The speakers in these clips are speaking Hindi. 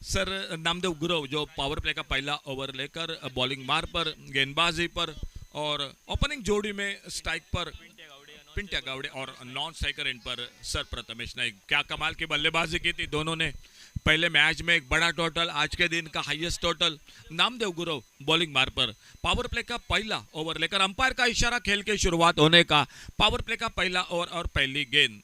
सर नामदेव गुरव जो पावर प्ले का पहला ओवर लेकर बॉलिंग मार पर गेंदबाजी पर और ओपनिंग जोड़ी में स्ट्राइक पर पिंट्या गावड़े और नॉन स्ट्राइकर इन पर सर प्रथमेश नाइक। क्या कमाल की बल्लेबाजी की थी दोनों ने। पहले मैच में एक बड़ा टोटल, आज के दिन का highest total. Namdev Gurav bowling मार पर पावर प्ले का पहला ओवर लेकर अंपायर का इशारा खेल के शुरुआत होने का। पावर प्ले का पहला ओवर और पहली गेंद।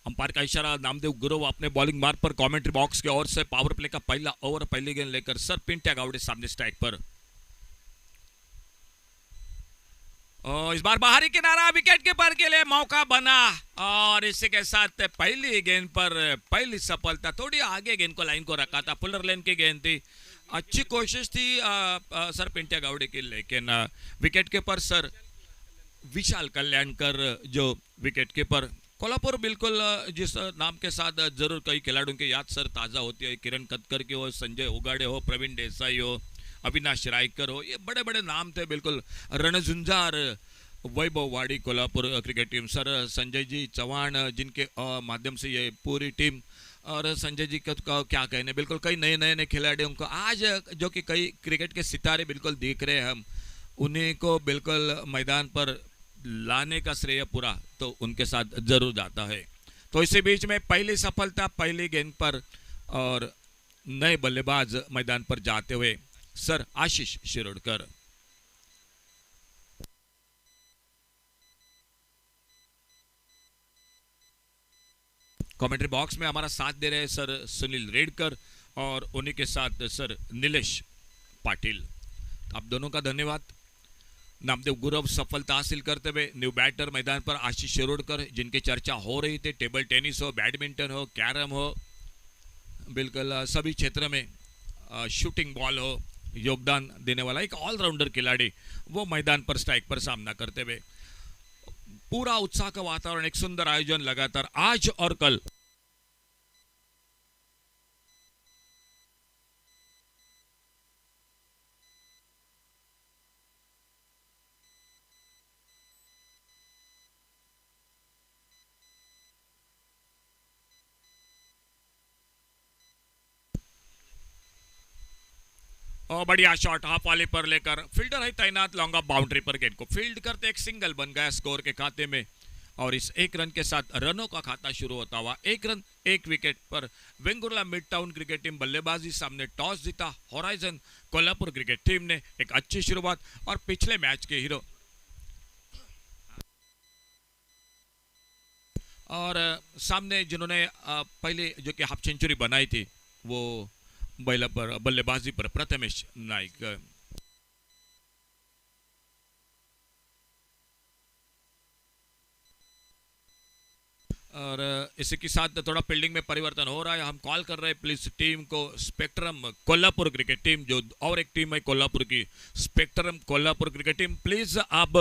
अंपायर का इशारा, नामदेव गुरव अपने बॉलिंग मार्ग पर कमेंट्री बॉक्स की ओर से पावर प्ले का पहला ओवर पहली गेंद लेकर सर पिंट्या गावड़े सामने स्ट्राइक पर। इस बार बाहरी किनारा विकेट कीपर के लिए मौका बना और इसी के साथ पहली गेंद पर पहली सफलता। थोड़ी आगे गेंद को लाइन को रखा था, पुलर लेन की गेंद थी। अच्छी कोशिश थी सर पिंट्या गावड़े की, लेकिन विकेट कीपर सर विशाल कल्याणकर जो विकेट कीपर कोल्हापुर बिल्कुल जिस नाम के साथ जरूर कई खिलाड़ियों की याद सर ताज़ा होती है, किरण कतकर की हो, संजय उगाड़े हो, प्रवीण देसाई हो, अविनाश रायकर हो, ये बड़े बड़े नाम थे बिल्कुल। Ranjhunjhar Vaibhav Wadi Kolhapur cricket team sir Sanjay ji Chauhan जिनके माध्यम से ये पूरी टीम और संजय जी का क्या कहने, बिल्कुल कई नए नए नए खिलाड़ियों को आज जो कि कई क्रिकेट के सितारे बिल्कुल दिख रहे हैं हम, उन्हीं को बिल्कुल मैदान पर लाने का श्रेय पूरा तो उनके साथ जरूर जाता है। तो इसी बीच में पहली सफलता पहली गेंद पर और नए बल्लेबाज मैदान पर जाते हुए सर आशीष शिरोडकर। कमेंट्री बॉक्स में हमारा साथ दे रहे हैं सर सुनील रेडकर और उन्हीं के साथ सर नीलेश पाटिल। आप दोनों का धन्यवाद। नामदेव गुरव सफलता हासिल करते हुए न्यू बैटर मैदान पर आशीष शिरोडकर जिनकी चर्चा हो रही थी, टेबल टेनिस हो, बैडमिंटन हो, कैरम हो, बिल्कुल सभी क्षेत्र में शूटिंग बॉल हो, योगदान देने वाला एक ऑलराउंडर खिलाड़ी वो मैदान पर स्ट्राइक पर सामना करते हुए। पूरा उत्साह का वातावरण, एक सुंदर आयोजन लगातार आज और कल। और बढ़िया शॉट हाफ वाले पर लेकर फील्डर है तैनात, लॉन्ग ऑफ बाउंड्री पर गेंद को फील्ड करते एक सिंगल बन गया स्कोर के खाते में और इस एक रन के साथ रनों का खाता शुरू होता हुआ। एक रन एक विकेट पर Vengurla mid town cricket team बल्लेबाजी सामने टॉस जीता। होराइजन कोल्हापुर क्रिकेट टीम ने एक अच्छी शुरुआत और पिछले मैच के हीरो और सामने जिन्होंने पहले जो कि हाफ सेंचुरी बनाई थी वो बल्लेबाजी पर प्रथमेश नाइक। और इसी के साथ थोड़ा फील्डिंग में परिवर्तन हो रहा है। हम कॉल कर रहे हैं प्लीज टीम को, स्पेक्ट्रम कोल्हापुर क्रिकेट टीम जो और एक टीम है कोल्हापुर की, spectrum Kolhapur cricket team, please आप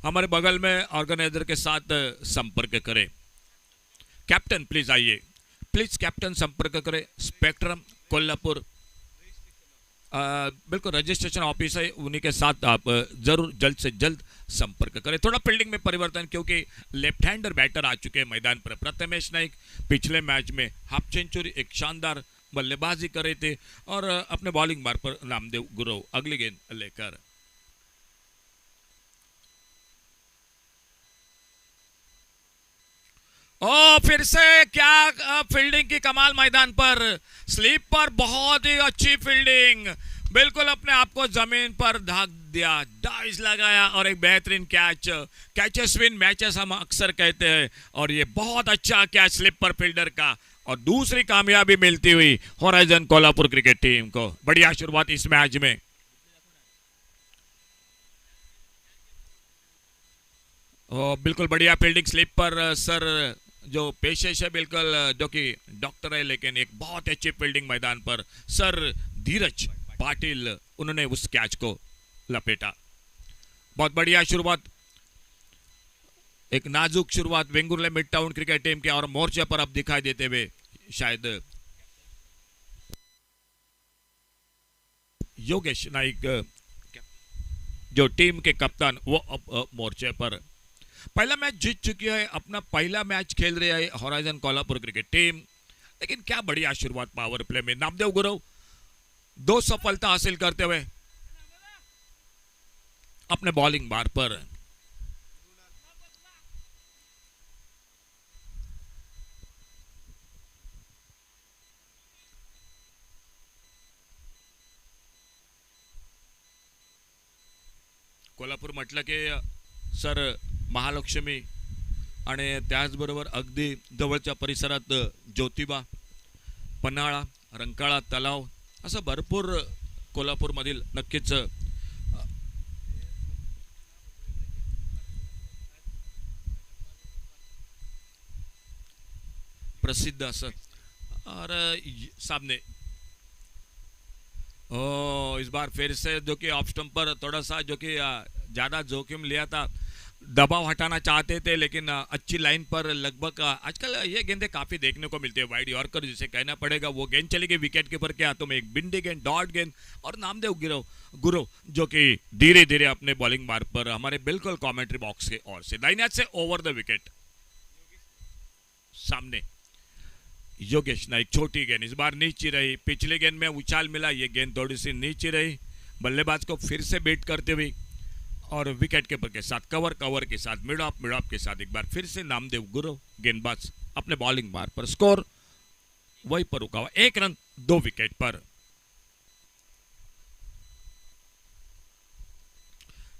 हमारे बगल में ऑर्गेनाइजर के साथ संपर्क करें। कैप्टन प्लीज आइए, प्लीज कैप्टन संपर्क करें स्पेक्ट्रम कोल्हापुर। बिल्कुल रजिस्ट्रेशन ऑफिस है, उन्हीं के साथ आप जरूर जल्द से जल्द संपर्क करें। थोड़ा फील्डिंग में परिवर्तन क्योंकि लेफ्ट हैंडर बैटर आ चुके हैं मैदान पर। प्रथमेश नाइक पिछले मैच में हाफ सेंचुरी एक शानदार बल्लेबाजी कर रहे थे और अपने बॉलिंग मार्ग पर नामदेव गुरव अगली गेंद लेकर। ओ फिर से क्या फील्डिंग की कमाल मैदान पर, स्लीप पर बहुत ही अच्छी फील्डिंग, बिल्कुल अपने आप को जमीन पर ढक दिया, डाइस लगाया और एक बेहतरीन कैच। कैचेस विन मैचेस हम अक्सर कहते हैं और ये बहुत अच्छा कैच स्लिप पर फील्डर का और दूसरी कामयाबी मिलती हुई होराइजन कोल्हापुर क्रिकेट टीम को। बढ़िया शुरुआत इस मैच में। बिल्कुल बढ़िया फील्डिंग स्लिप पर सर जो पेशेश है बिल्कुल जो कि डॉक्टर है, लेकिन एक बहुत अच्छी फील्डिंग मैदान पर सर धीरज पाटिल, उन्होंने उस कैच को लपेटा। बहुत बढ़िया शुरुआत, एक नाजुक शुरुआत Vengurla mid town cricket team के और मोर्चे पर अब दिखाई देते हुए शायद योगेश नाइक जो टीम के कप्तान वो अब मोर्चे पर पहला मैच जीत चुकी है, अपना पहला मैच खेल रही है होराइजन कोल्हापुर क्रिकेट टीम। लेकिन क्या बढ़िया शुरुआत पावर प्ले में, नामदेव गुरव 2 सफलता हासिल करते हुए अपने बॉलिंग बार पर। कोल्हापूर म्हटलं की सर महालक्ष्मी आणि त्याचबरोबर अगदी जवळच्या परिसरात ज्योतिबा, पन्हाळा, रंकाळा तलाव असं भरपूर कोल्हापूरमधील नक्कीच प्रसिद्ध असं। और सामने इस बार फिर से जो कि ऑफ स्टंप पर थोड़ा सा जो कि ज़्यादा जोखिम लिया था, दबाव हटाना चाहते थे, लेकिन अच्छी लाइन पर लगभग आजकल ये गेंदें काफ़ी देखने को मिलती है, वाइड यॉर्कर जिसे कहना पड़ेगा, वो गेंद चली गई विकेट कीपर के हाथों में, एक बिंदी गेंद, डॉट गेंद। और नामदेव गुरव जो कि धीरे धीरे अपने बॉलिंग मार्ग पर हमारे बिल्कुल कॉमेंट्री बॉक्स के ओर से दाहिने हाथ से ओवर द विकेट। सामने योगेश नाइक, छोटी गेंद इस बार नीचे रही, पिछले गेंद में उछाल मिला, ये गेंद थोड़ी सी नीचे रही, बल्लेबाज को फिर से बीट करते हुए और विकेट कीपर के साथ कवर के साथ मिड ऑफ के साथ एक बार फिर से नामदेव गुरव गेंदबाज अपने बॉलिंग बार पर। स्कोर वही पर रुका हुआ, 1 रन 2 विकेट पर।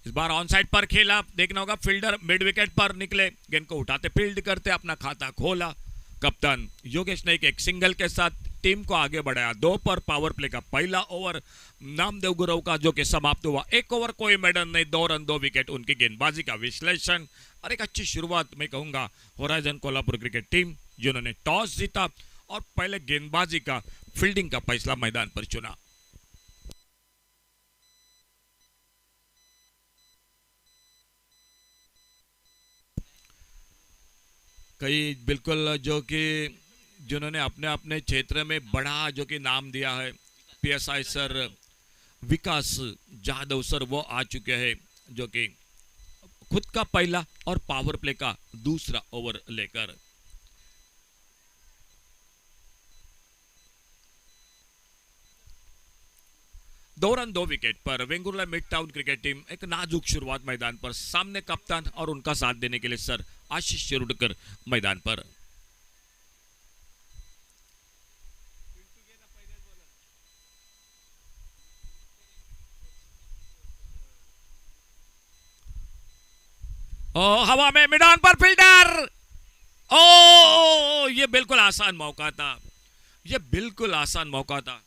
इस बार ऑन साइड पर खेला, देखना होगा फील्डर मिड विकेट पर निकले, गेंद को उठाते फील्ड करते अपना खाता खोला। कप्तान योगेश नाइक एक सिंगल के साथ टीम को आगे बढ़ाया। 2 पर पावर प्ले का पहला ओवर नामदेव गुरव का जो कि समाप्त हुआ, 1 ओवर कोई मेडल नहीं, 2 रन 2 विकेट। उनकी गेंदबाजी का विश्लेषण और एक अच्छी शुरुआत मैं कहूंगा होराइजन कोल्हापुर क्रिकेट टीम जिन्होंने टॉस जीता और पहले गेंदबाजी का फील्डिंग का फैसला मैदान पर चुना। कई बिल्कुल जो कि जिन्होंने अपने अपने क्षेत्र में बड़ा जो कि नाम दिया है, पीएसआई सर विकास जाधव सर वो आ चुके हैं, जो कि खुद का पहला और पावर प्ले का दूसरा ओवर लेकर। दो रन 2 विकेट पर Vengurla mid town cricket team एक नाजुक शुरुआत मैदान पर। सामने कप्तान और उनका साथ देने के लिए सर आशीष शिरोडकर मैदान पर। हवा में मैदान पर फील्डर, ये बिल्कुल आसान मौका था, ये बिल्कुल आसान मौका था।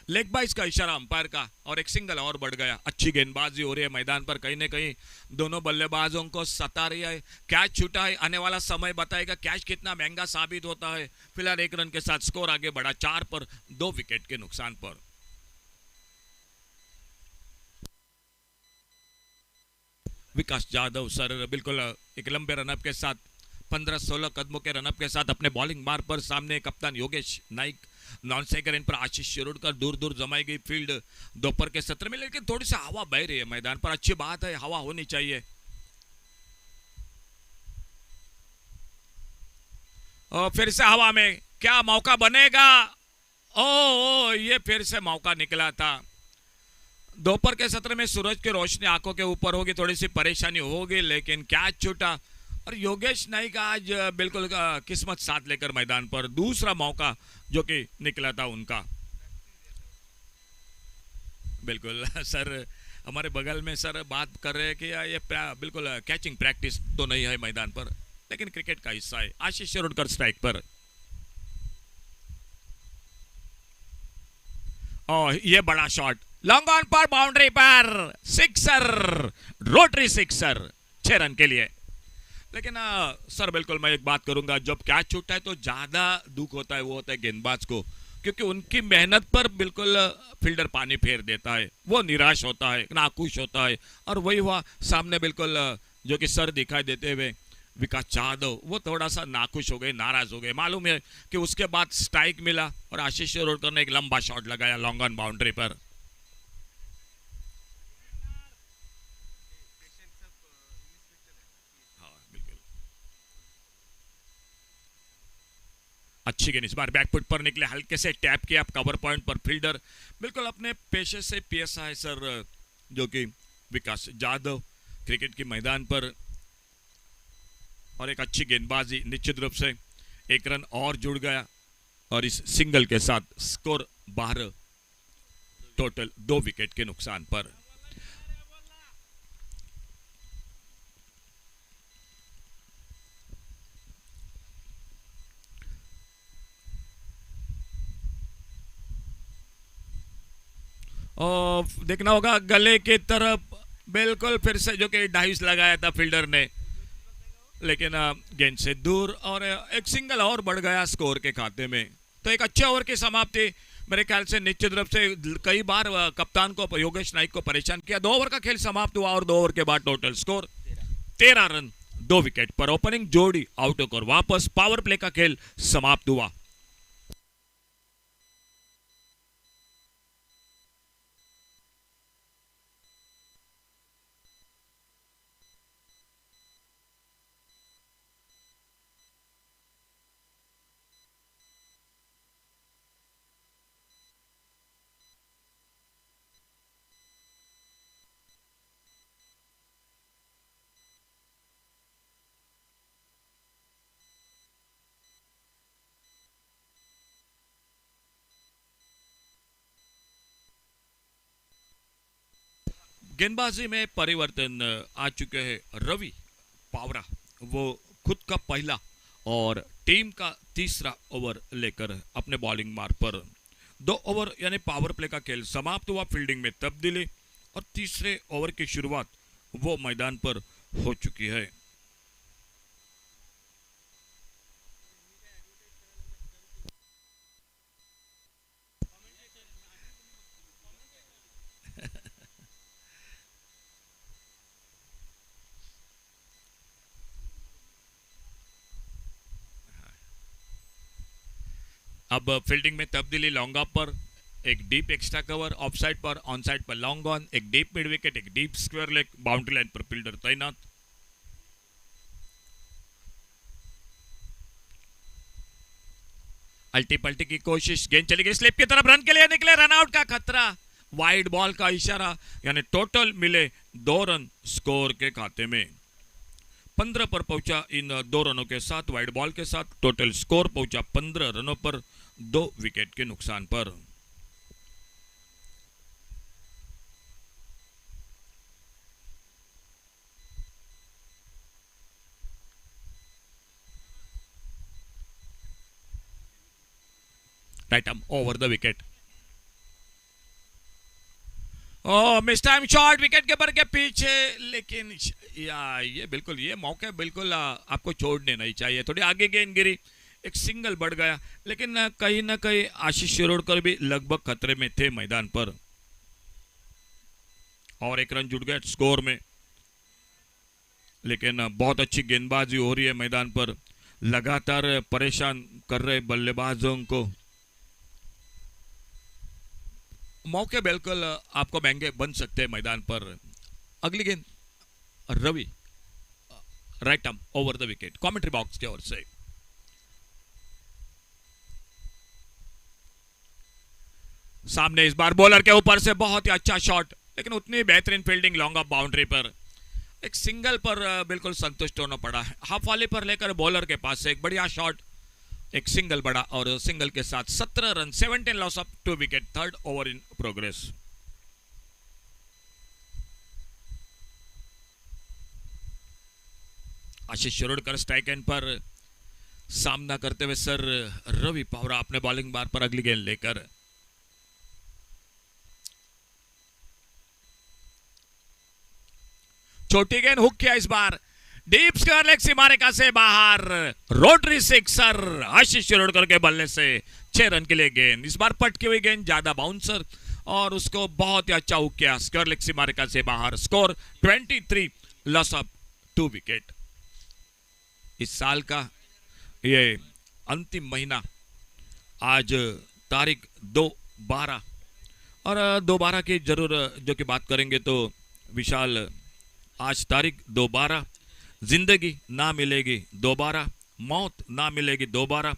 लेग बाइस का इशारा अंपायर का और एक सिंगल और बढ़ गया। अच्छी गेंदबाजी हो रही है मैदान पर, कहीं ना कहीं दोनों बल्लेबाजों को सता रही है। कैच छूटा है, आने वाला समय बताएगा कैच कितना महंगा साबित होता है। फिलहाल 1 रन के साथ स्कोर आगे बढ़ा 4 पर 2 विकेट के नुकसान पर। विकास जाधव सर बिल्कुल एक लंबे रनअप के साथ 15-16 कदमों के रनअप के साथ अपने बॉलिंग मार्ग पर। सामने कप्तान योगेश नाइक, नॉन सेकर इन पर आशीष शिरोडकर, दूर दूर जमाई गई फील्ड दोपहर के सत्र में, लेकिन थोड़ी सी हवा बह रही है मैदान पर। अच्छी बात है, हवा होनी चाहिए। और फिर से हवा में क्या मौका बनेगा? ये फिर से मौका निकला था। दोपहर के सत्र में सूरज की रोशनी आंखों के ऊपर होगी, थोड़ी सी परेशानी होगी, लेकिन कैच छूटा और योगेश नाइक आज बिल्कुल किस्मत साथ लेकर मैदान पर। दूसरा मौका जो कि निकला था उनका। बिल्कुल सर हमारे बगल में सर बात कर रहे हैं कि ये बिल्कुल कैचिंग प्रैक्टिस तो नहीं है मैदान पर, लेकिन क्रिकेट का हिस्सा है। आशीष शिरोडकर स्ट्राइक पर। और ये बड़ा शॉट लॉन्ग ऑन पर बाउंड्री पर सिक्सर, रोटरी सिक्सर 6 रन के लिए। लेकिन सर बिल्कुल मैं एक बात करूंगा, जब कैच छूटता है तो ज्यादा दुख होता है, वो होता है गेंदबाज को, क्योंकि उनकी मेहनत पर बिल्कुल फील्डर पानी फेर देता है, वो निराश होता है, नाखुश होता है। और वही हुआ सामने बिल्कुल जो कि सर दिखाई देते हुए विकास जाधव, वो थोड़ा सा नाखुश हो गए, नाराज हो गए। मालूम है कि उसके बाद स्ट्राइक मिला और आशीष शिरोडकर ने एक लंबा शॉट लगाया लॉन्ग ऑन बाउंड्री पर। हाँ बिल्कुल अच्छी गेंद, इस बार बैकफुट पर निकले, हल्के से टैप किया कवर पॉइंट पर। फील्डर बिल्कुल अपने पेशे से पीएसआई सर जो कि विकास जाधव क्रिकेट के मैदान पर, और एक अच्छी गेंदबाजी, निश्चित रूप से 1 रन और जुड़ गया और इस सिंगल के साथ स्कोर 12, टोटल 2 विकेट के नुकसान पर। और देखना होगा गले की तरफ, बिल्कुल फिर से जो कि डाइव्स लगाया था फील्डर ने, लेकिन गेंद से दूर, और एक सिंगल और बढ़ गया स्कोर के खाते में। तो एक अच्छे ओवर की समाप्ति मेरे ख्याल से निश्चित रूप से कई बार कप्तान को, योगेश नाइक को परेशान किया। 2 ओवर का खेल समाप्त हुआ और 2 ओवर के बाद टोटल स्कोर 13 रन 2 विकेट पर। ओपनिंग जोड़ी आउट होकर वापस पावर प्ले का खेल समाप्त हुआ। गेंदबाजी में परिवर्तन आ चुके हैं। रवि पावरा वो खुद का पहला और टीम का तीसरा ओवर लेकर अपने बॉलिंग मार्ग पर 2 ओवर यानी पावर प्ले का खेल समाप्त हुआ। फील्डिंग में तब्दीली और तीसरे ओवर की शुरुआत वो मैदान पर हो चुकी है। अब फील्डिंग में तब्दीली, लॉन्ग ऑफ पर एक deep extra cover, of side पर, ऑन साइड पर लॉन्ग ऑन, एक डीप मिड विकेट, एक deep square leg, boundary line पर फील्डर तैनात। अल्टी पल्टी की कोशिश, गेंद चली गई स्लिप की तरफ, रन के लिए निकले, रन आउट का खतरा, वाइड बॉल का इशारा, यानी टोटल मिले 2 रन स्कोर के खाते में। 15 पर पहुंचा इन 2 रनों के साथ, वाइड बॉल के साथ टोटल स्कोर पहुंचा 15 रनों पर 2 विकेट के नुकसान पर। Right arm over the wicket, miss time shot wicket keeper के पीछे, लेकिन ये बिल्कुल ये मौके बिल्कुल आपको छोड़ने नहीं चाहिए। थोड़ी आगे गेंद गिरी, एक सिंगल बढ़ गया, लेकिन कहीं ना कहीं आशीष शिरोडकर भी लगभग खतरे में थे मैदान पर, और 1 रन जुड़ गया स्कोर में। लेकिन बहुत अच्छी गेंदबाजी हो रही है मैदान पर, लगातार परेशान कर रहे बल्लेबाजों को। मौके बिल्कुल आपको महंगे बन सकते हैं मैदान पर। अगली गेंद Ravi, right arm over the wicket, commentary box की ओर से। सामने इस बार बॉलर के ऊपर से बहुत ही अच्छा शॉट, लेकिन उतनी बेहतरीन फील्डिंग लॉन्ग ऑफ बाउंड्री पर। एक सिंगल पर बिल्कुल संतुष्ट होना पड़ा है। हाफ वाले पर लेकर बॉलर के पास से एक बढ़िया शॉट, एक सिंगल बड़ा, और सिंगल के साथ 17 run, 17 loss of 2 wicket, 3rd over in progress. Ashish Shirodkar strike and पर सामना करते हुए सर रवि पावरा अपने बॉलिंग बार पर अगली गेंद लेकर। छोटी गेंद हुक किया इस बार, डीप स्क्वायर लेग सीमारेखा से बाहर, रोटरी सिक्सर आशीष शिरोडकर के बल्ले से 6 रन के लिए गेंद। इस बार पटकी हुई गेंद, ज्यादा बाउंसर और उसको बहुत ही अच्छा हुक किया, स्क्वायर लेग सीमारेखा से बाहर। Score 23, loss of 2 wicket. इस साल का ये अंतिम महीना, आज तारीख 2/12 और 2/12 की जरूर जो कि बात करेंगे तो विशाल, आज तारीख 2/12, जिंदगी ना मिलेगी दोबारा, मौत ना मिलेगी दोबारा,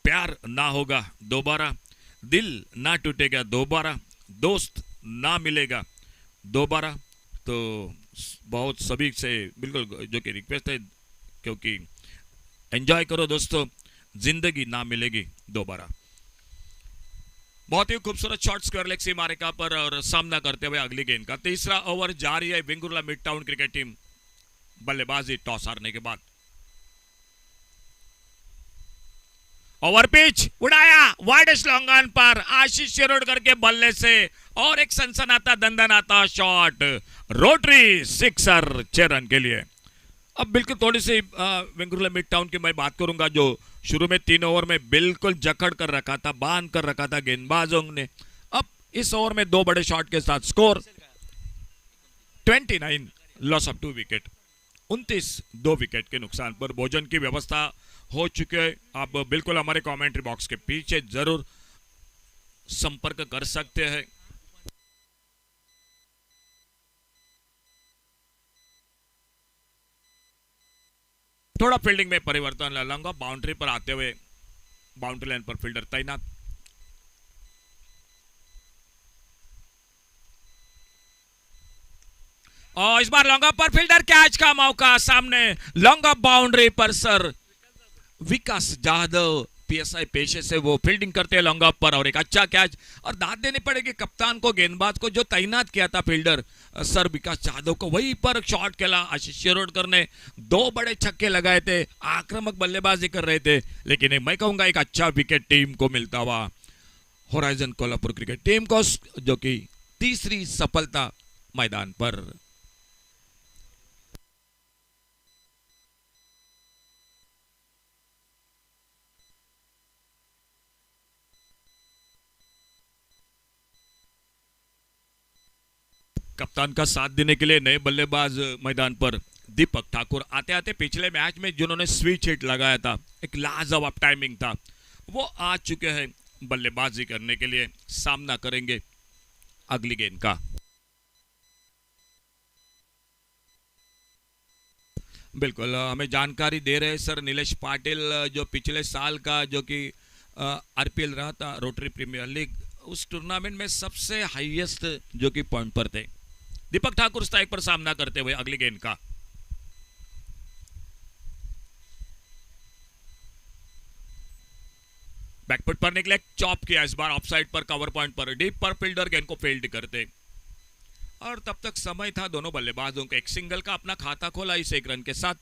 प्यार ना होगा दोबारा, दिल ना टूटेगा दोबारा, दोस्त ना मिलेगा दोबारा। तो बहुत सभी से बिल्कुल जो कि रिक्वेस्ट है, क्योंकि एंजॉय करो दोस्तों, जिंदगी ना मिलेगी दोबारा। बहुत ही खूबसूरत शॉट स्क्वायर लेग सीमारेखा पर और सामना करते हुए अगली गेंद का तीसरा ओवर जारी है। Vengurla mid town cricket team बल्लेबाजी टॉस हारने के बाद। ओवर पिच उड़ाया, वाइड लॉन्ग ऑन पर आशीष शिरोडकर के बल्ले से और एक सनसनाता दंदनाता शॉट, रोटरी सिक्सर 6 रन के लिए। अब बिल्कुल थोड़ी सी वेंगुर्ला मिड टाउन की मैं बात करूंगा, जो शुरू में 3 ओवर में बिल्कुल जकड़ कर रखा था, बांध कर रखा था गेंदबाजों ने। अब इस ओवर में 2 बड़े शॉट के साथ score 29, loss of 2 wicket. 29 2 wicket के नुकसान पर भोजन की व्यवस्था हो चुकी है। आप बिल्कुल हमारे कमेंट्री बॉक्स के पीछे जरूर संपर्क कर सकते हैं। थोड़ा फील्डिंग में परिवर्तन, ललंगा बाउंड्री पर आते हुए बाउंड्री लाइन पर फील्डर तैनात। और इस बार लॉन्ग ऑफ पर फील्डर कैच का मौका, सामने लॉन्ग ऑफ बाउंड्री पर सर विकास जाधव पीएसआई पेशे से वो फील्डिंग करते हैं लॉन्ग ऑफ पर, और एक अच्छा कैच। और दाद देनी पड़ेगी कप्तान को, गेंदबाज को, जो तैनात किया था फील्डर सर विकास जाधव को। वहीं पर शॉट खेला आशीष शिरोडकर ने, 2 बड़े छक्के लगाए थे, आक्रामक बल्लेबाजी कर रहे थे, लेकिन मैं कहूंगा एक अच्छा विकेट टीम को मिलता हुआ, होराइजन कोल्हापुर क्रिकेट टीम को, जो कि तीसरी सफलता मैदान पर। कप्तान का साथ देने के लिए नए बल्लेबाज मैदान पर दीपक ठाकुर आते आते पिछले मैच में जिन्होंने स्विच हिट लगाया था, एक लाजवाब टाइमिंग था, वो आ चुके हैं बल्लेबाजी करने के लिए, सामना करेंगे अगली गेंद का। बिल्कुल हमें जानकारी दे रहे हैं सर नीलेश पाटिल, जो पिछले साल का जो कि आरपीएल रहा था, रोटरी प्रीमियर लीग, उस टूर्नामेंट में सबसे हाईएस्ट जो कि पॉइंट पर थे। दीपक ठाकुर स्ट्राइक पर सामना करते हुए अगली गेंद का। बैकफुट पर निकले, चॉप किया, इस बार ऑफसाइड पर कवर पॉइंट पर डीप पर फील्डर गेंद को फील्ड करते, और तब तक समय था दोनों बल्लेबाजों के। एक सिंगल का अपना खाता खोला इस 1 रन के साथ,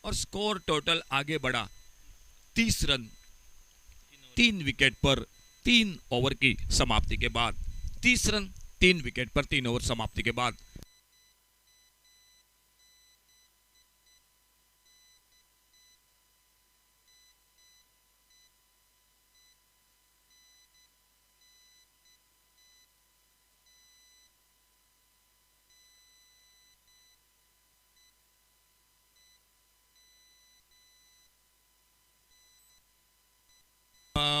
और स्कोर टोटल आगे बढ़ा 30 रन 3 विकेट पर 3 ओवर की समाप्ति के बाद। 30 रन 3 विकेट पर 3 ओवर समाप्ति के बाद।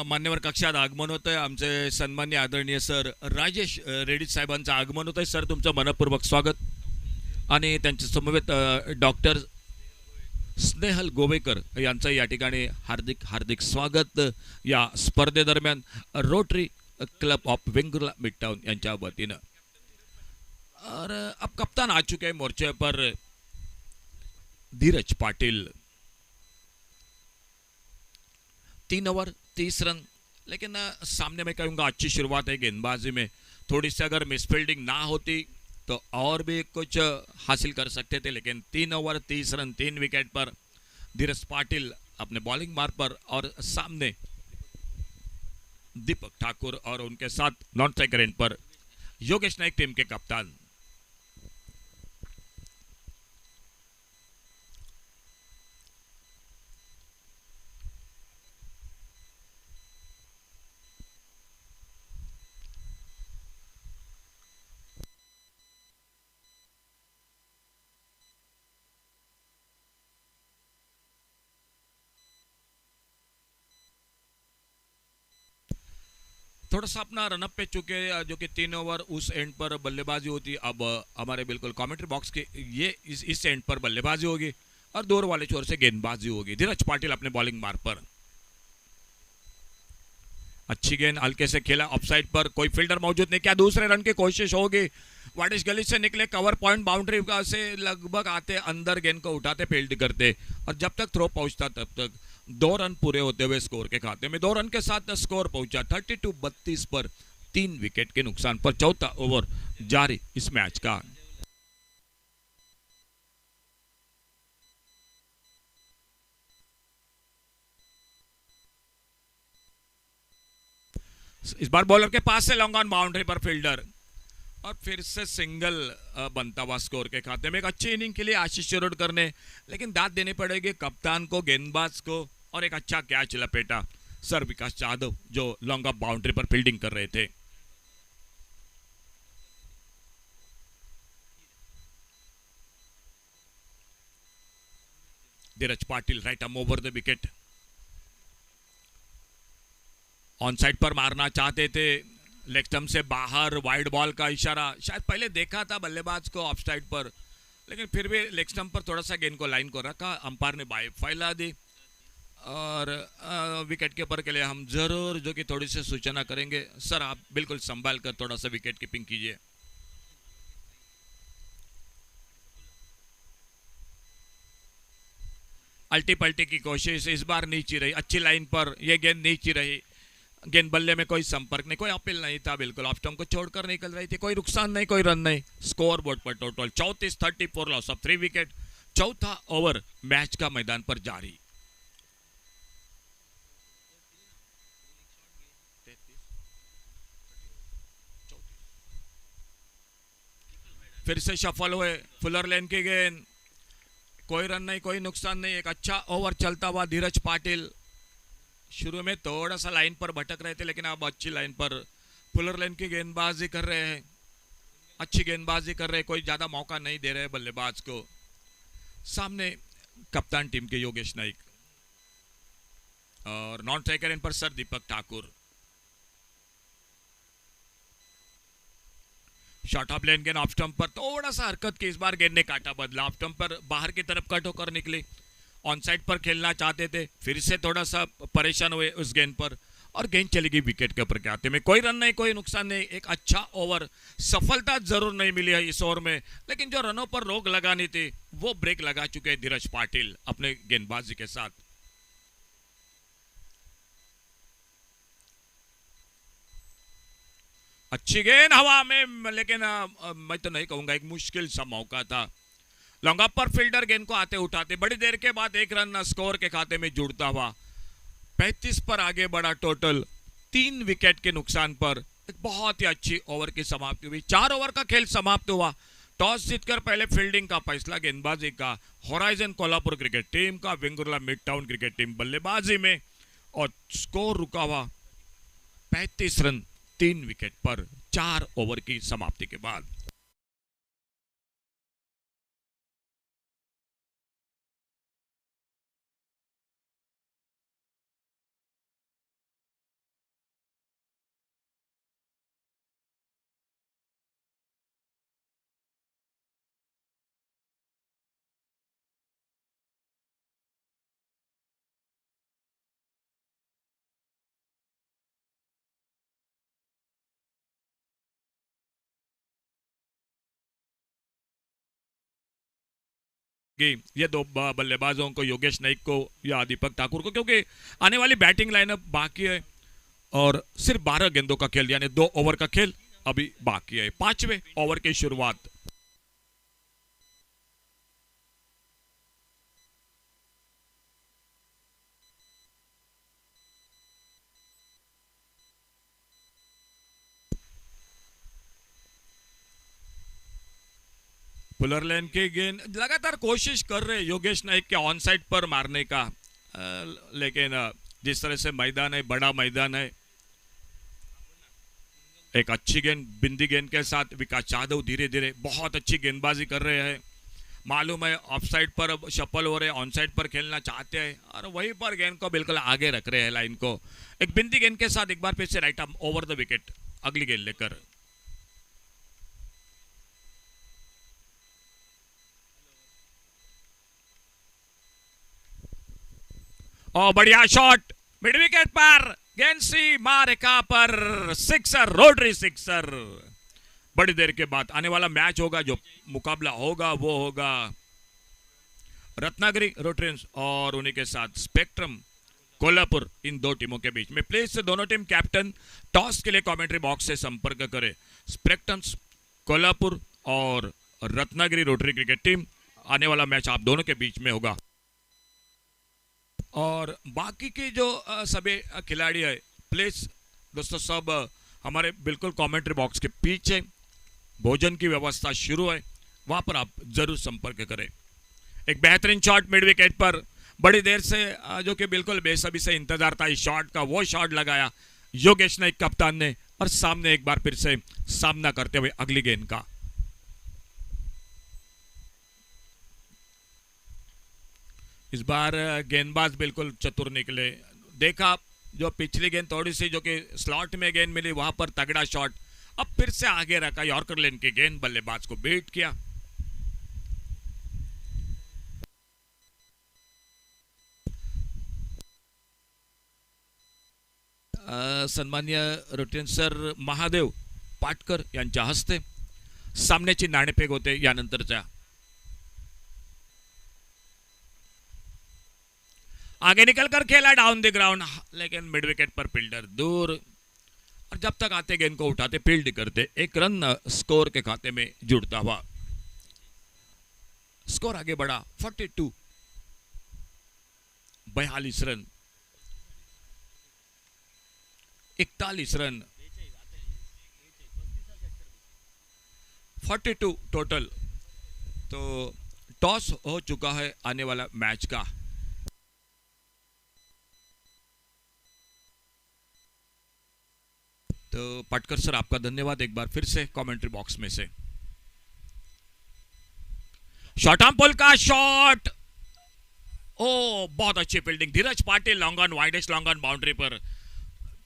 मान्यवर कक्षात आगमन होत आहे आमचे सन्मान्य आदरणीय सर राजेश रेड्डी साहेबांचं आगमन होत आहे। सर तुमचं मनपूर्वक स्वागत। आणि त्यांच्या समवेत डॉक्टर स्नेहल गोवेकर यांचं या ठिकाणी हार्दिक हार्दिक स्वागत या स्पर्धेदरम्यान Rotary club of Vengurla mid town यांच्या वतीनं। और अब कप्तान आ चुके हैं मोर्चे पर, धीरज पाटिल। 3 ओवर 30 रन, लेकिन सामने मैं कहूँगा अच्छी शुरुआत है गेंदबाजी में। थोड़ी सी अगर मिसफील्डिंग ना होती तो और भी कुछ हासिल कर सकते थे, लेकिन 3 ओवर 30 रन 3 विकेट पर धीरज पाटिल अपने बॉलिंग मार्ग पर, और सामने दीपक ठाकुर और उनके साथ नॉन स्ट्राइकर एंड पर योगेश नाइक टीम के कप्तान। थोड़ा सा अपना रनअप पे चुके, जो कि 3 ओवर उस एंड पर बल्लेबाजी होती। अब हमारे बिल्कुल कमेंट्री बॉक्स के ये इस एंड पर बल्लेबाजी होगी और दूर वाले छोर से गेंदबाजी होगी। धीरज पाटिल अपने बॉलिंग मार्ग पर, अच्छी गेंद हल्के से खेला ऑफसाइड पर, कोई फील्डर मौजूद नहीं, क्या दूसरे रन की कोशिश होगी। वाडिश गली से निकले, कवर पॉइंट बाउंड्री से लगभग आते, अंदर गेंद को उठाते, फील्ड करते और जब तक थ्रो पहुंचता तब तक 2 रन पूरे होते हुए स्कोर के खाते में 2 रन के साथ स्कोर पहुंचा 32-32 पर 3 विकेट के नुकसान पर। चौथा ओवर जारी इस मैच का। इस बार बॉलर के पास से लॉन्ग ऑन बाउंड्री पर फील्डर और फिर से सिंगल बनता हुआ स्कोर के खाते में। एक अच्छी इनिंग के लिए आशीष शिरोडकर ने, लेकिन दाद देनी पड़ेगी कप्तान को, गेंदबाज को, और एक अच्छा कैच लपेटा सर विकास यादव जो लॉन्ग ऑफ बाउंड्री पर फील्डिंग कर रहे थे। Dheeraj Patil right arm over the wicket, on side पर मारना चाहते थे, लेग स्टंप से बाहर, वाइड बॉल का इशारा शायद पहले देखा था बल्लेबाज को ऑफ साइड पर, लेकिन फिर भी लेग स्टंप पर थोड़ा सा गेंद को लाइन को रखा, अंपायर ने बाई फैला दी और विकेट कीपर के लिए हम जरूर जो कि थोड़ी सी सूचना करेंगे, सर आप बिल्कुल संभाल कर थोड़ा सा विकेट कीपिंग कीजिए। अल्टी पल्टी की कोशिश इस बार नीची रही, अच्छी लाइन पर यह गेंद नीची रही, गेंद बल्ले में कोई संपर्क नहीं, कोई अपील नहीं था, बिल्कुल ऑफ स्टंप को छोड़कर निकल रही थी, कोई नुकसान नहीं, कोई रन नहीं। स्कोर बोर्ड पर टोटल 34-34 लॉस ऑफ 3 विकेट। चौथा ओवर मैच का मैदान पर जारी। फिर से शफल हुए, फुलर लेन की गेंद, कोई रन नहीं, कोई नुकसान नहीं, एक अच्छा ओवर चलता हुआ धीरज पाटिल। शुरू में थोड़ा सा लाइन पर भटक रहे थे, लेकिन अब अच्छी लाइन पर फुलर लेन की गेंदबाजी कर रहे हैं, अच्छी गेंदबाजी कर रहे हैं, कोई ज्यादा मौका नहीं दे रहे बल्लेबाज को। सामने कप्तान टीम के योगेश नाइक और नॉन स्ट्राइकर इन पर sir Deepak Thakur. Short of length गेंद ऑफ स्टंप पर थोड़ा सा हरकत की, इस बार गेंद ने काटा बदला, ऑफ स्टंप पर बाहर की तरफ कट होकर निकली, ऑन साइड पर खेलना चाहते थे, फिर से थोड़ा सा परेशान हुए उस गेंद पर और गेंद चली गई विकेट के ऊपर के आते में। कोई रन नहीं, कोई नुकसान नहीं, एक अच्छा ओवर। सफलता जरूर नहीं मिली है इस ओवर में, लेकिन जो रनों पर रोक लगानी थी वो ब्रेक लगा चुके हैं धीरज पाटिल अपने गेंदबाजी के साथ। अच्छी गेंद हवा में, लेकिन मैं तो नहीं कहूंगा, एक मुश्किल सा मौका था। लॉन्ग ऑफ पर फील्डर गेंद को आते उठाते, बड़ी देर के बाद एक रन स्कोर के खाते में जुड़ता हुआ 35 पर आगे बढ़ा टोटल 3 विकेट के नुकसान पर। एक बहुत ही अच्छी ओवर की समाप्ति हुई। 4 ओवर का खेल समाप्त हुआ। टॉस जीतकर पहले फील्डिंग का फैसला गेंदबाजी का होराइजन कोल्हापुर क्रिकेट टीम का, Vengurla mid town cricket team बल्लेबाजी में, और स्कोर रुका हुआ 35 रन 3 विकेट पर 4 ओवर की समाप्ति के बाद। ये 2 बल्लेबाजों को, योगेश नाइक को या दीपक ठाकुर को, क्योंकि आने वाली बैटिंग लाइनअप बाकी है और सिर्फ 12 गेंदों का खेल यानी 2 ओवर का खेल अभी बाकी है। 5वें ओवर की शुरुआत। फुलर लेन की गेंद, लगातार कोशिश कर रहे योगेश नाइक के ऑन साइड पर मारने का, लेकिन जिस तरह से मैदान है, बड़ा मैदान है, एक अच्छी गेंद बिंदी गेंद के साथ विकास यादव धीरे धीरे बहुत अच्छी गेंदबाजी कर रहे हैं। मालूम है ऑफ साइड पर शफल हो रहे, ऑन साइड पर खेलना चाहते हैं और वहीं पर गेंद को बिल्कुल आगे रख रहे हैं लाइन को। एक बिंदी गेंद के साथ एक बार फिर से right arm over the wicket, अगली गेंद लेकर। और बढ़िया शॉट मिड विकेट पर, गेंद सी मारेका पर, सिक्सर, रोटरी सिक्सर। बड़ी देर के बाद आने वाला मैच होगा, जो मुकाबला होगा वो होगा रत्नागिरी रोटरियंस और उन्हीं के साथ स्पेक्ट्रम कोल्हापुर, इन दो टीमों के बीच में। प्लीज से दोनों टीम कैप्टन टॉस के लिए कमेंट्री बॉक्स से संपर्क करें। स्पेक्ट्रम कोल्हापुर और रत्नागिरी रोटरी क्रिकेट टीम, आने वाला मैच आप दोनों के बीच में होगा। और बाकी के जो सभी खिलाड़ी है, प्लीज दोस्तों सब हमारे बिल्कुल कमेंट्री बॉक्स के पीछे भोजन की व्यवस्था शुरू है, वहां पर आप जरूर संपर्क करें। एक बेहतरीन शॉट मिड विकेट पर, बड़ी देर से जो कि बिल्कुल बेसब्री से इंतजार था इस शॉट का, वो शॉट लगाया योगेश नाइक कप्तान ने और सामने एक बार फिर से सामना करते हुए अगली गेंद का। इस बार गेंदबाज बिल्कुल चतुर निकले, देखा जो पिछली गेंद थोड़ी सी जो कि स्लॉट में गेंद मिली वहां पर तगड़ा शॉट, अब फिर से आगे रखा यॉर्कर लेन की गेंद, बल्लेबाज को बीट किया। सन्मान्य रोटेन सर महादेव पाटकर यांच्या हस्ते सामन्याची नाणेफेक होते यानंतरच्या। आगे निकलकर खेला डाउन द ग्राउंड, लेकिन मिड विकेट पर फील्डर दूर, और जब तक आते गेंद को उठाते फील्ड करते, एक रन स्कोर के खाते में जुड़ता हुआ। स्कोर आगे बढ़ा 42, 42 रन, 41 रन, 42 टोटल। तो टॉस हो चुका है आने वाला मैच का। तो पटकर सर आपका धन्यवाद एक बार फिर से कमेंट्री बॉक्स में से। शॉर्ट आर्म पुल का शॉट, ओ बहुत अच्छी fielding, Dheeraj Patil long on, widest long on boundary पर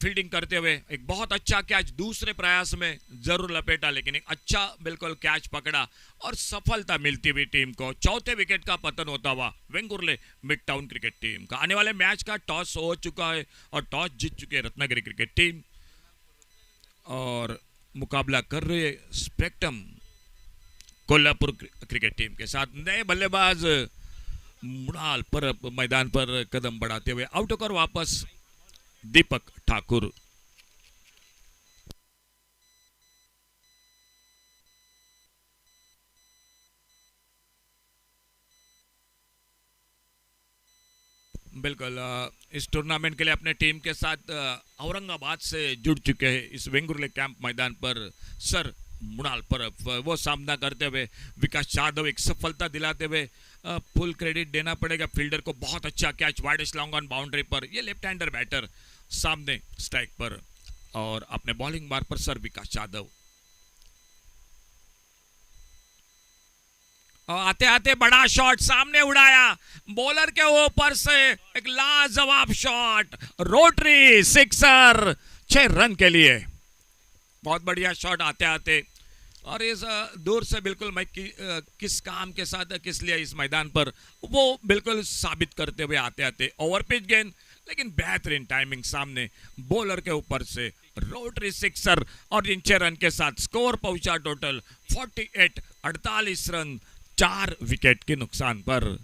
फील्डिंग करते हुए एक बहुत अच्छा कैच दूसरे प्रयास में जरूर लपेटा, लेकिन एक अच्छा बिल्कुल कैच पकड़ा और सफलता मिलती हुई टीम को। चौथे विकेट का पतन होता हुआ Vengurle mid town cricket team का। आने वाले मैच का टॉस हो चुका है और टॉस जीत चुके हैं रत्नागिरी क्रिकेट टीम और मुकाबला कर रही है स्पेक्ट्रम कोल्हापुर क्रिकेट टीम के साथ। नए बल्लेबाज मृणाल पर मैदान पर कदम बढ़ाते हुए आउट होकर वापस दीपक ठाकुर। बिल्कुल इस टूर्नामेंट के लिए अपने टीम के साथ औरंगाबाद से जुड़ चुके हैं इस वेंगुर्ले कैंप मैदान पर सर मृणाल परब, वो सामना करते हुए विकास यादव एक सफलता दिलाते हुए फुल क्रेडिट देना पड़ेगा फील्डर को। बहुत अच्छा catch widest long on boundary पर, ये लेफ्ट हैंडर बैटर सामने स्ट्राइक पर और अपने बॉलिंग मार पर सर विकास यादव। आते आते बड़ा शॉट सामने उड़ाया बॉलर के ऊपर से, एक लाजवाब शॉट, रोटरी सिक्सर 6 रन के लिए। बहुत बढ़िया शॉट आते आते, और इस दूर से बिल्कुल मैं किस काम के साथ किस लिए इस मैदान पर, वो बिल्कुल साबित करते हुए आते आते ओवर पिच गेंद, लेकिन बेहतरीन टाइमिंग सामने बॉलर के ऊपर से रोटरी सिक्सर और इन 6 रन के साथ स्कोर पहुंचा टोटल 48, 48 रन 4 विकेट के नुकसान पर।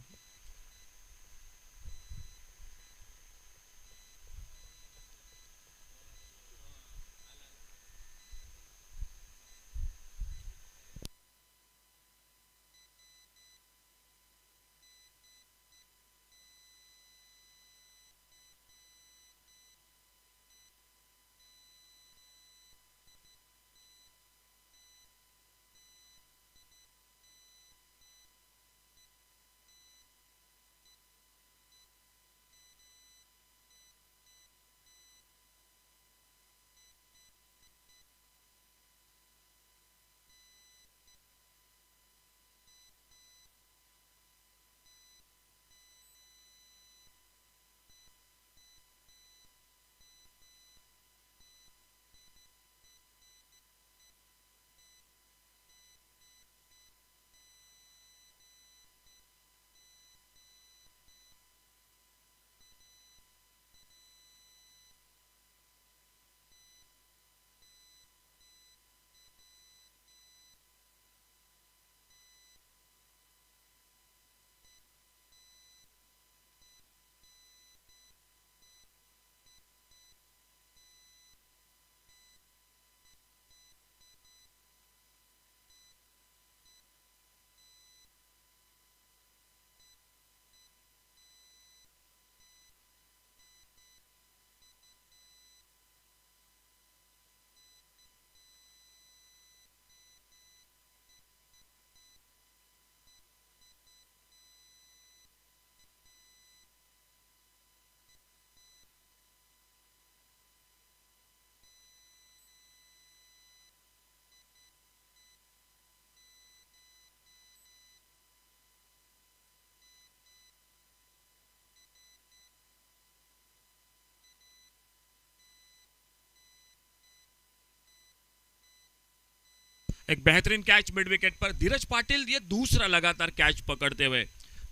एक बेहतरीन कैच मिड विकेट पर धीरज पाटिल, ये दूसरा लगातार कैच पकड़ते हुए।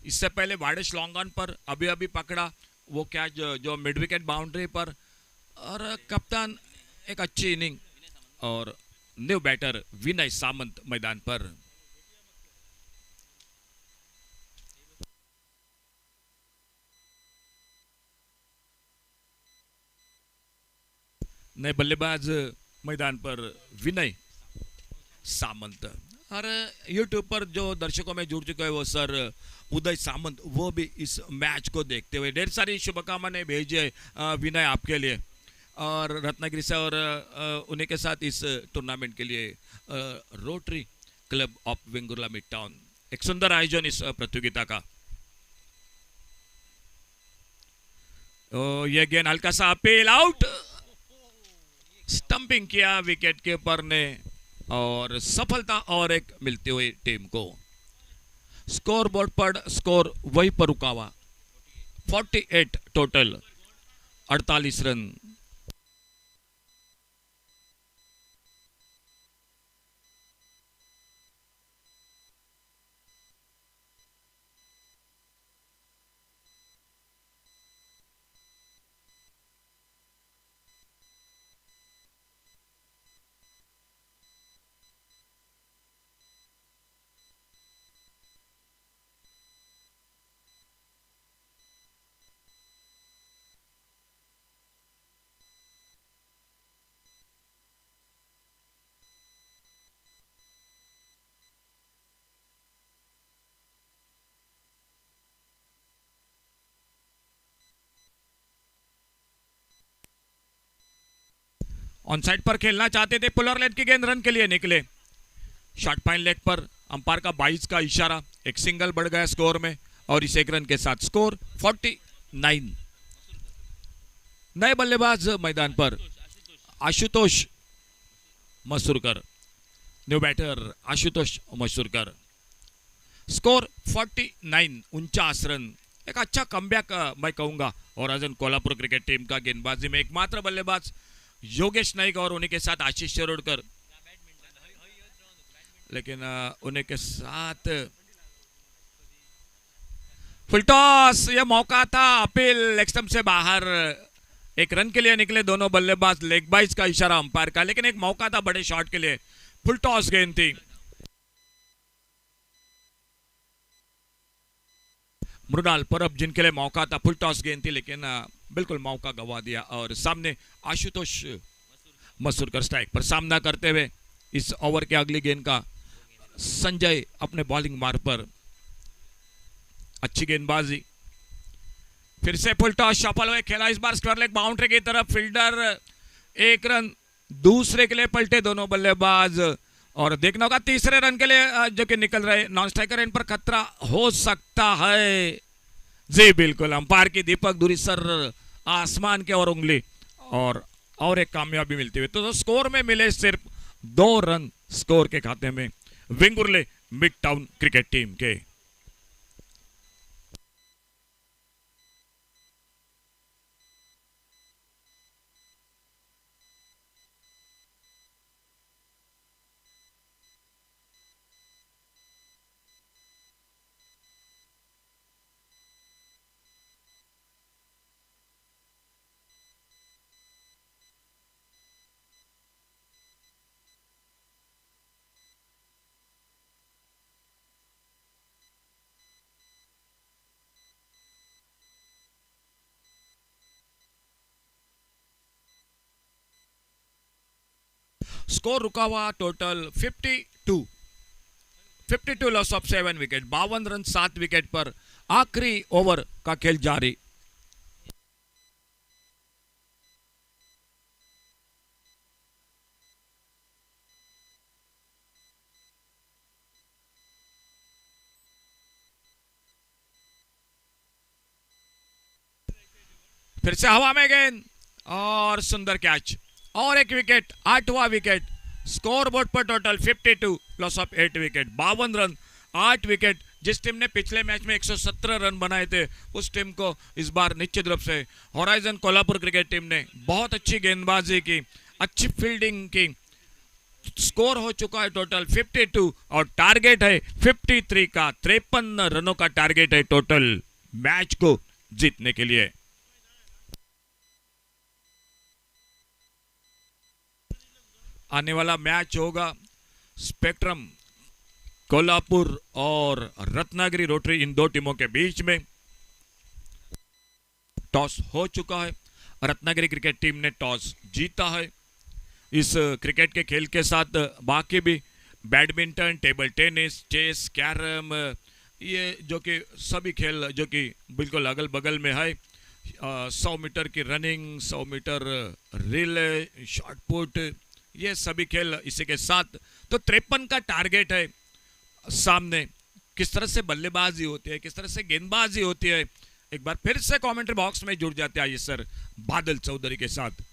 इससे पहले वाडेश लॉन्ग ऑन पर अभी अभी पकड़ा वो कैच जो मिड विकेट बाउंड्री पर। और कप्तान एक अच्छी इनिंग और न्यू बैटर विनय सामंत मैदान पर। नए बल्लेबाज मैदान पर विनय सामंत। और यूट्यूब पर जो दर्शकों में जुड़ चुके हैं वो सर उदय सामंत, वो भी इस मैच को देखते हुए ढेर सारी शुभकामनाएं भेजे विनय आपके लिए और रत्नागिरी से और उन्हीं के साथ इस टूर्नामेंट के लिए rotary club of Vengurla mid town. एक सुंदर आयोजन इस प्रतियोगिता का। ये गेंद हल्का सा अपील आउट, स्टंपिंग किया विकेट कीपर ने और सफलता और एक मिलती हुई टीम को। स्कोर बोर्ड पर स्कोर वही पर रुका हुआ 48 टोटल, 48 रन। ऑन साइड पर खेलना चाहते थे, पुलर लेग की गेंद रन के लिए निकले। शॉर्ट पाइन लेग पर अंपायर का 22 का इशारा, एक सिंगल बढ़ गया स्कोर में और इस एक रन के साथ स्कोर 49। नए बल्लेबाज मैदान पर Ashutosh Masurkar, new batter Ashutosh Masurkar. Score 49, 49 run. एक अच्छा कमबैक मैं कहूंगा और आज कोल्हापुर क्रिकेट टीम का गेंदबाजी में एकमात्र बल्लेबाज योगेश नाइक और उन्हीं के साथ आशीष शिरोडकर, लेकिन उन्हीं के साथ फुल टॉस, यह मौका था, अपील लेग स्टंप से बाहर। एक रन के लिए निकले दोनों बल्लेबाज, लेग बाइज का इशारा अंपायर का, लेकिन एक मौका था बड़े शॉट के लिए। फुल टॉस गेंद थी। मृणाल परब जिनके लिए मौका था, फुल टॉस गेंद थी, लेकिन बिल्कुल मौका गवा दिया। और सामने आशुतोष मसूरकर स्ट्राइक पर सामना करते हुए इस ओवर के अगली गेंद का संजय अपने बॉलिंग मार्ग पर। अच्छी गेंदबाजी, फिर से फुल टॉस सफल हुए, खेला इस बार स्क्वायर लेग बाउंड्री की तरफ, फील्डर एक रन दूसरे के लिए पलटे दोनों बल्लेबाज। और देखना होगा तीसरे रन के लिए जो कि निकल रहे नॉन स्ट्राइकर, इन पर खतरा हो सकता है। जी बिल्कुल, अंपायर की दीपक दूरी सर आसमान के और उंगली और एक कामयाबी मिलती हुई। तो स्कोर में मिले सिर्फ 2 रन स्कोर के खाते में Vengurle mid town cricket team के। स्कोर रुका हुआ total 52 loss of 7 wicket, 52 run 7 wicket पर आखिरी ओवर का खेल जारी। फिर से हवा में गेंद और सुंदर कैच और एक विकेट, 8वां विकेट। स्कोर बोर्ड पर total 52 loss of 8 wicket, 52 run 8 wicket. जिस टीम ने पिछले मैच में 117 रन बनाए थे उस टीम को इस बार निश्चित रूप से होराइजन कोल्हापुर क्रिकेट टीम ने बहुत अच्छी गेंदबाजी की, अच्छी फील्डिंग की स्कोर हो चुका है टोटल 52 और टारगेट है 53 का। 53 रनों का टारगेट है टोटल मैच को जीतने के लिए। आने वाला मैच होगा स्पेक्ट्रम कोल्हापुर और रत्नागिरी रोटरी, इन दो टीमों के बीच में। टॉस हो चुका है, रत्नागिरी क्रिकेट टीम ने टॉस जीता है। इस क्रिकेट के खेल के साथ बाकी भी badminton, table tennis, chess, carrom, ये जो कि सभी खेल जो कि बिल्कुल अगल बगल में है। 100 मीटर की running, 100 metre relay, shot put, ये सभी खेल इसी के साथ। तो 53 का टारगेट है सामने। किस तरह से बल्लेबाजी होती है, किस तरह से गेंदबाजी होती है, एक बार फिर से कमेंट्री बॉक्स में जुड़ जाते हैं सर बादल चौधरी के साथ।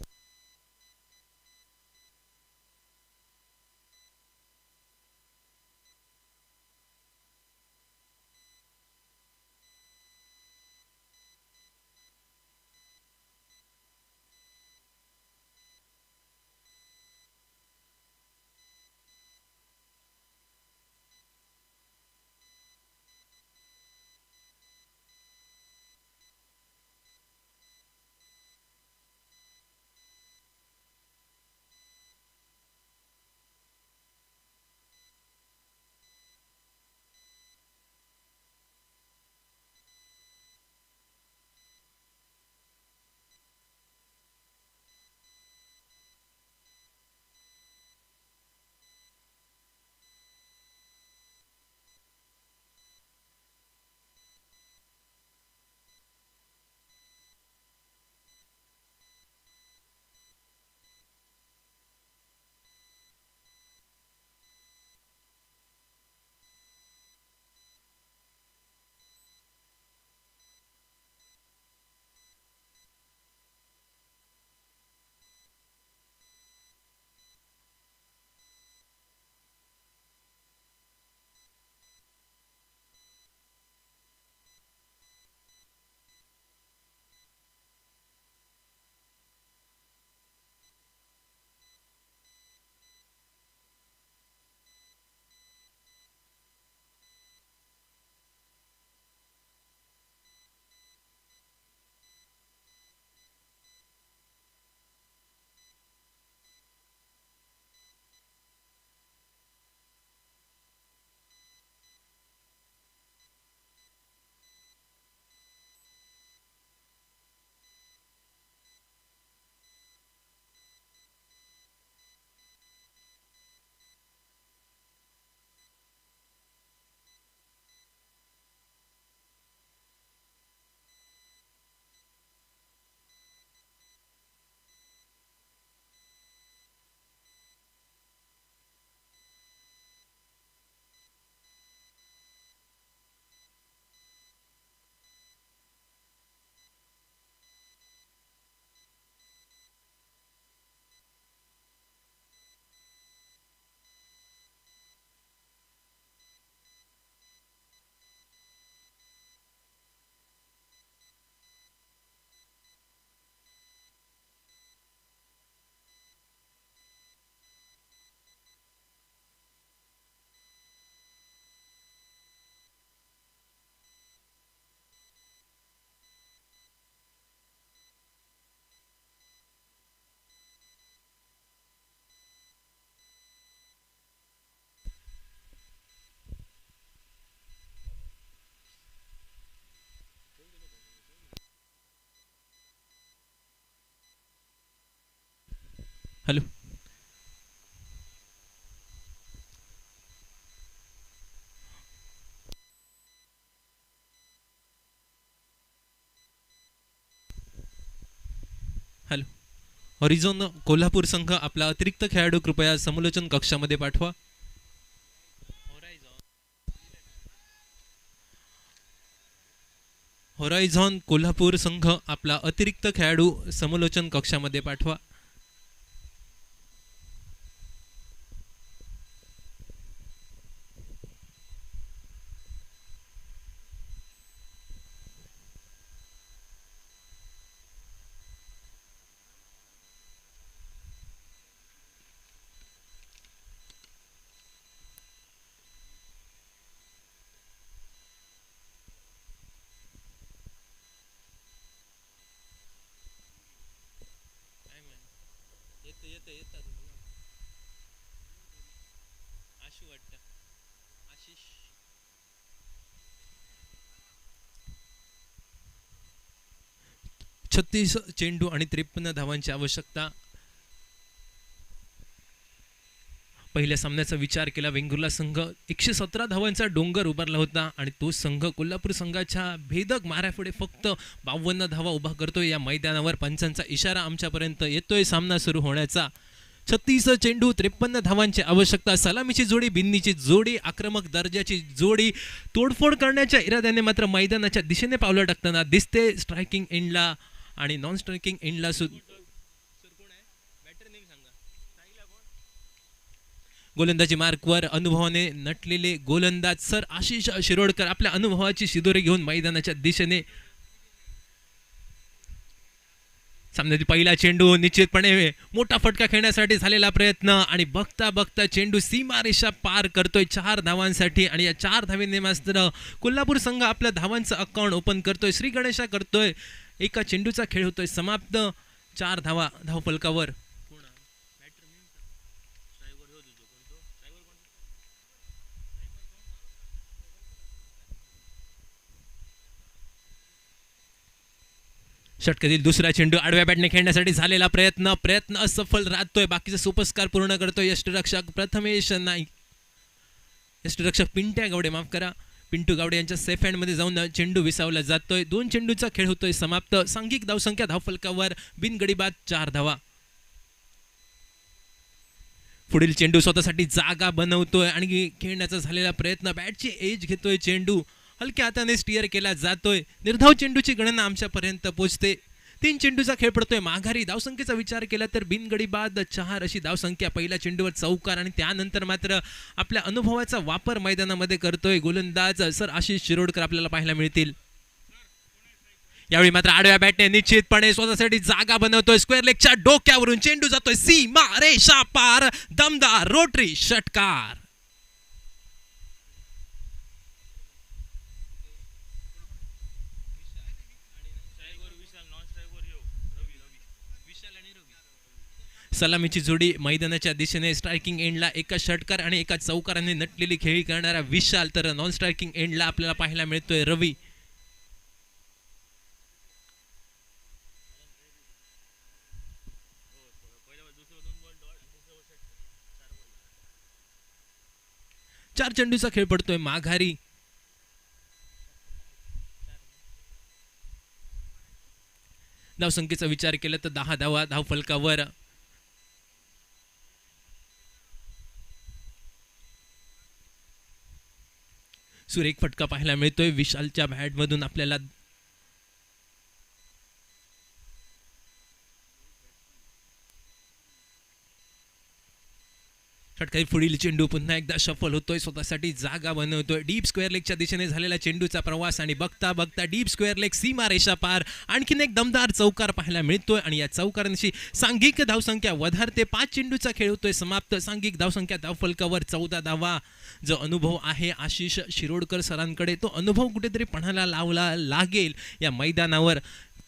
हेलो। हॅलो। हॉरिझॉन कोल्हापूर संघ आपला अतिरिक्त खेळाडू कृपया समलोचन कक्षामध्ये पाठवा। हॉरायझॉन कोल्हापूर संघ आपला अतिरिक्त खेळाडू समलोचन कक्षामध्ये पाठवा। 36 चेंडू आणि 53 धावांची आवश्यकता. पहिल्या सामन्याचा विचार केला वेंगुर्ला संघ 117 धावांचा डोंगर उभारला होता आणि तो संघ कोल्हापूर संघाच्या भेदक माऱ्यापुढे फक्त 52 धावा उभा करतोय. या मैदानावर पंचांचा इशारा आमच्यापर्यंत येतोय सामना सुरू होण्याचा. 36 चेंडू 53 धावांची आवश्यकता. सलामीची जोडी, बिन्नीची जोडी, आक्रमक दर्जाची जोडी तोडफोड करण्याच्या इराद्याने मात्र मैदानाच्या दिशेने पावलं टाकताना दिसते. स्ट्रायकिंग एंडला आणि नॉन स्ट्रायकिंग एंडला गोलंदाजी मार्कवर अनुभवाने नटलेले गोलंदाज सर आशिष शिरोडकर आपल्या अनुभवाची शिदोरी घेऊन मैदानाच्या दिशेने. सामन्यातील पहिला चेंडू निश्चितपणे मोठा फटका खेळण्यासाठी झालेला प्रयत्न आणि बघता बघता चेंडू सीमारेषा पार करतोय 4 धावांसाठी आणि या 4 धावेने मात्र कोल्हापूर संघ आपल्या धावांचं अकाउंट ओपन करतोय. श्री गणेशा करतोय. एका चेंडूचा खेळ होतोय समाप्त. 4 धावा धावफलकावर. षटकातील दुसरा चेंडू आडव्या बॅटने खेळण्यासाठी झालेला प्रयत्न असफल राहतोय. बाकीचा सुपस्कार पूर्ण करतोय यष्टरक्षक प्रथमेश नाईक. यष्टरक्षक पिंटू गावडे यांच्या सेफ हँडमध्ये जाऊन चेंडू विसावला जातोय. 2 चेंडूचा खेळ होतोय समाप्त. सांघिक धावसंख्या धावफलकावर बिनगडीबाद 4 धावा. पुढील चेंडू स्वतःसाठी जागा बनवतोय आणि खेळण्याचा झालेला प्रयत्न. बॅटची एज घेतोय चेंडू. हलक्या हाताने स्टिअर केला जातोय. निर्धाव चेंडूची गणना आमच्यापर्यंत पोहोचते. 3 चेंडूचा खेळ पडतोय माघारी. धावसंख्येचा विचार केला तर बिनगडी बाद 4 अशी धावसंख्या. पहिल्या चेंडूवर चौकार आणि त्यानंतर मात्र आपल्या अनुभवाचा वापर मैदानामध्ये करतोय गोलंदाज सर आशिष शिरोडकर आपल्याला पाहायला मिळतील. यावेळी मात्र आडव्या बॅटने निश्चितपणे स्वतःसाठी जागा बनवतोय. स्क्वेअर लेगच्या डोक्यावरून चेंडू जातोय सीमा रेषा पार. दमदार रोटरी षटकार. सलामीची जोडी मैदानाच्या दिशेने. स्ट्रायकिंग एंडला एका षटकार आणि एका चौकाराने नटलेली खेळी करणारा विशाल, तर नॉन स्ट्रायकिंग एंडला आपल्याला पाहायला मिळतोय रवी. चार चेंडूचा खेळ पडतोय माघारी. धावसंख्येचा विचार केला तर 10 धावा धावफलकावर. सुरेख फटका पाहायला मिळतोय विशालच्या बॅटमधून आपल्याला. षटकारी पुढील चेंडू पुन्हा एकदा सफल होतोय. स्वतःसाठी जागा बनवतोय. डीप स्क्वेअर लेगच्या दिशेने झालेला चेंडूचा प्रवास आणि बघता बघता डीप स्क्वेअर लेग सीमा रेषा पार. आणखीन एक दमदार चौकार पाहायला मिळतोय आणि या चौकारांशी सांघिक धावसंख्या वधारते. 5 चेंडूचा खेळ होतोय समाप्त. सांघिक धावसंख्या धावफलकावर 14 धावा. जो अनुभव आहे आशिष शिरोडकर सरांकडे, तो अनुभव कुठेतरी पणाला लावला लागेल या मैदानावर.